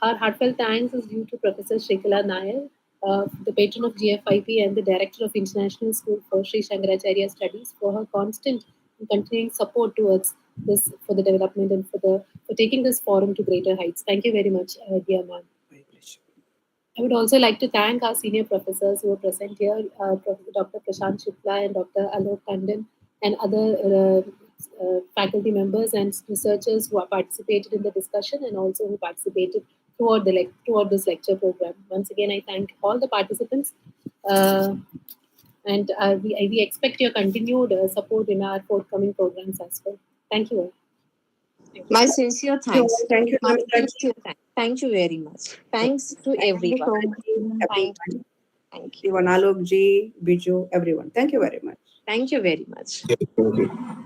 Our heartfelt thanks is due to Professor Shrikala Nair, the patron of GFYP and the director of International School for Sri Shankaracharya Studies, for her constant and continuing support towards this, for the development and for taking this forum to greater heights. Thank you very much, dear ma'am. I would also like to thank our senior professors who are present here, Dr. Prashant Shukla and Dr. Alok Tandon, and other faculty members and researchers who have participated in the discussion and also who participated throughout this lecture program. Once again, I thank all the participants. And we expect your continued support in our forthcoming programs as well. Thank you all. My sincere thanks. Thank you, My Namita. sincere thanks. Thank you very much. Thanks to Thank you everyone. so much, Thank everyone. you. Thank you. Everyone, Alok ji, Biju, everyone. Thank you very much. Thank you very much. Thank you.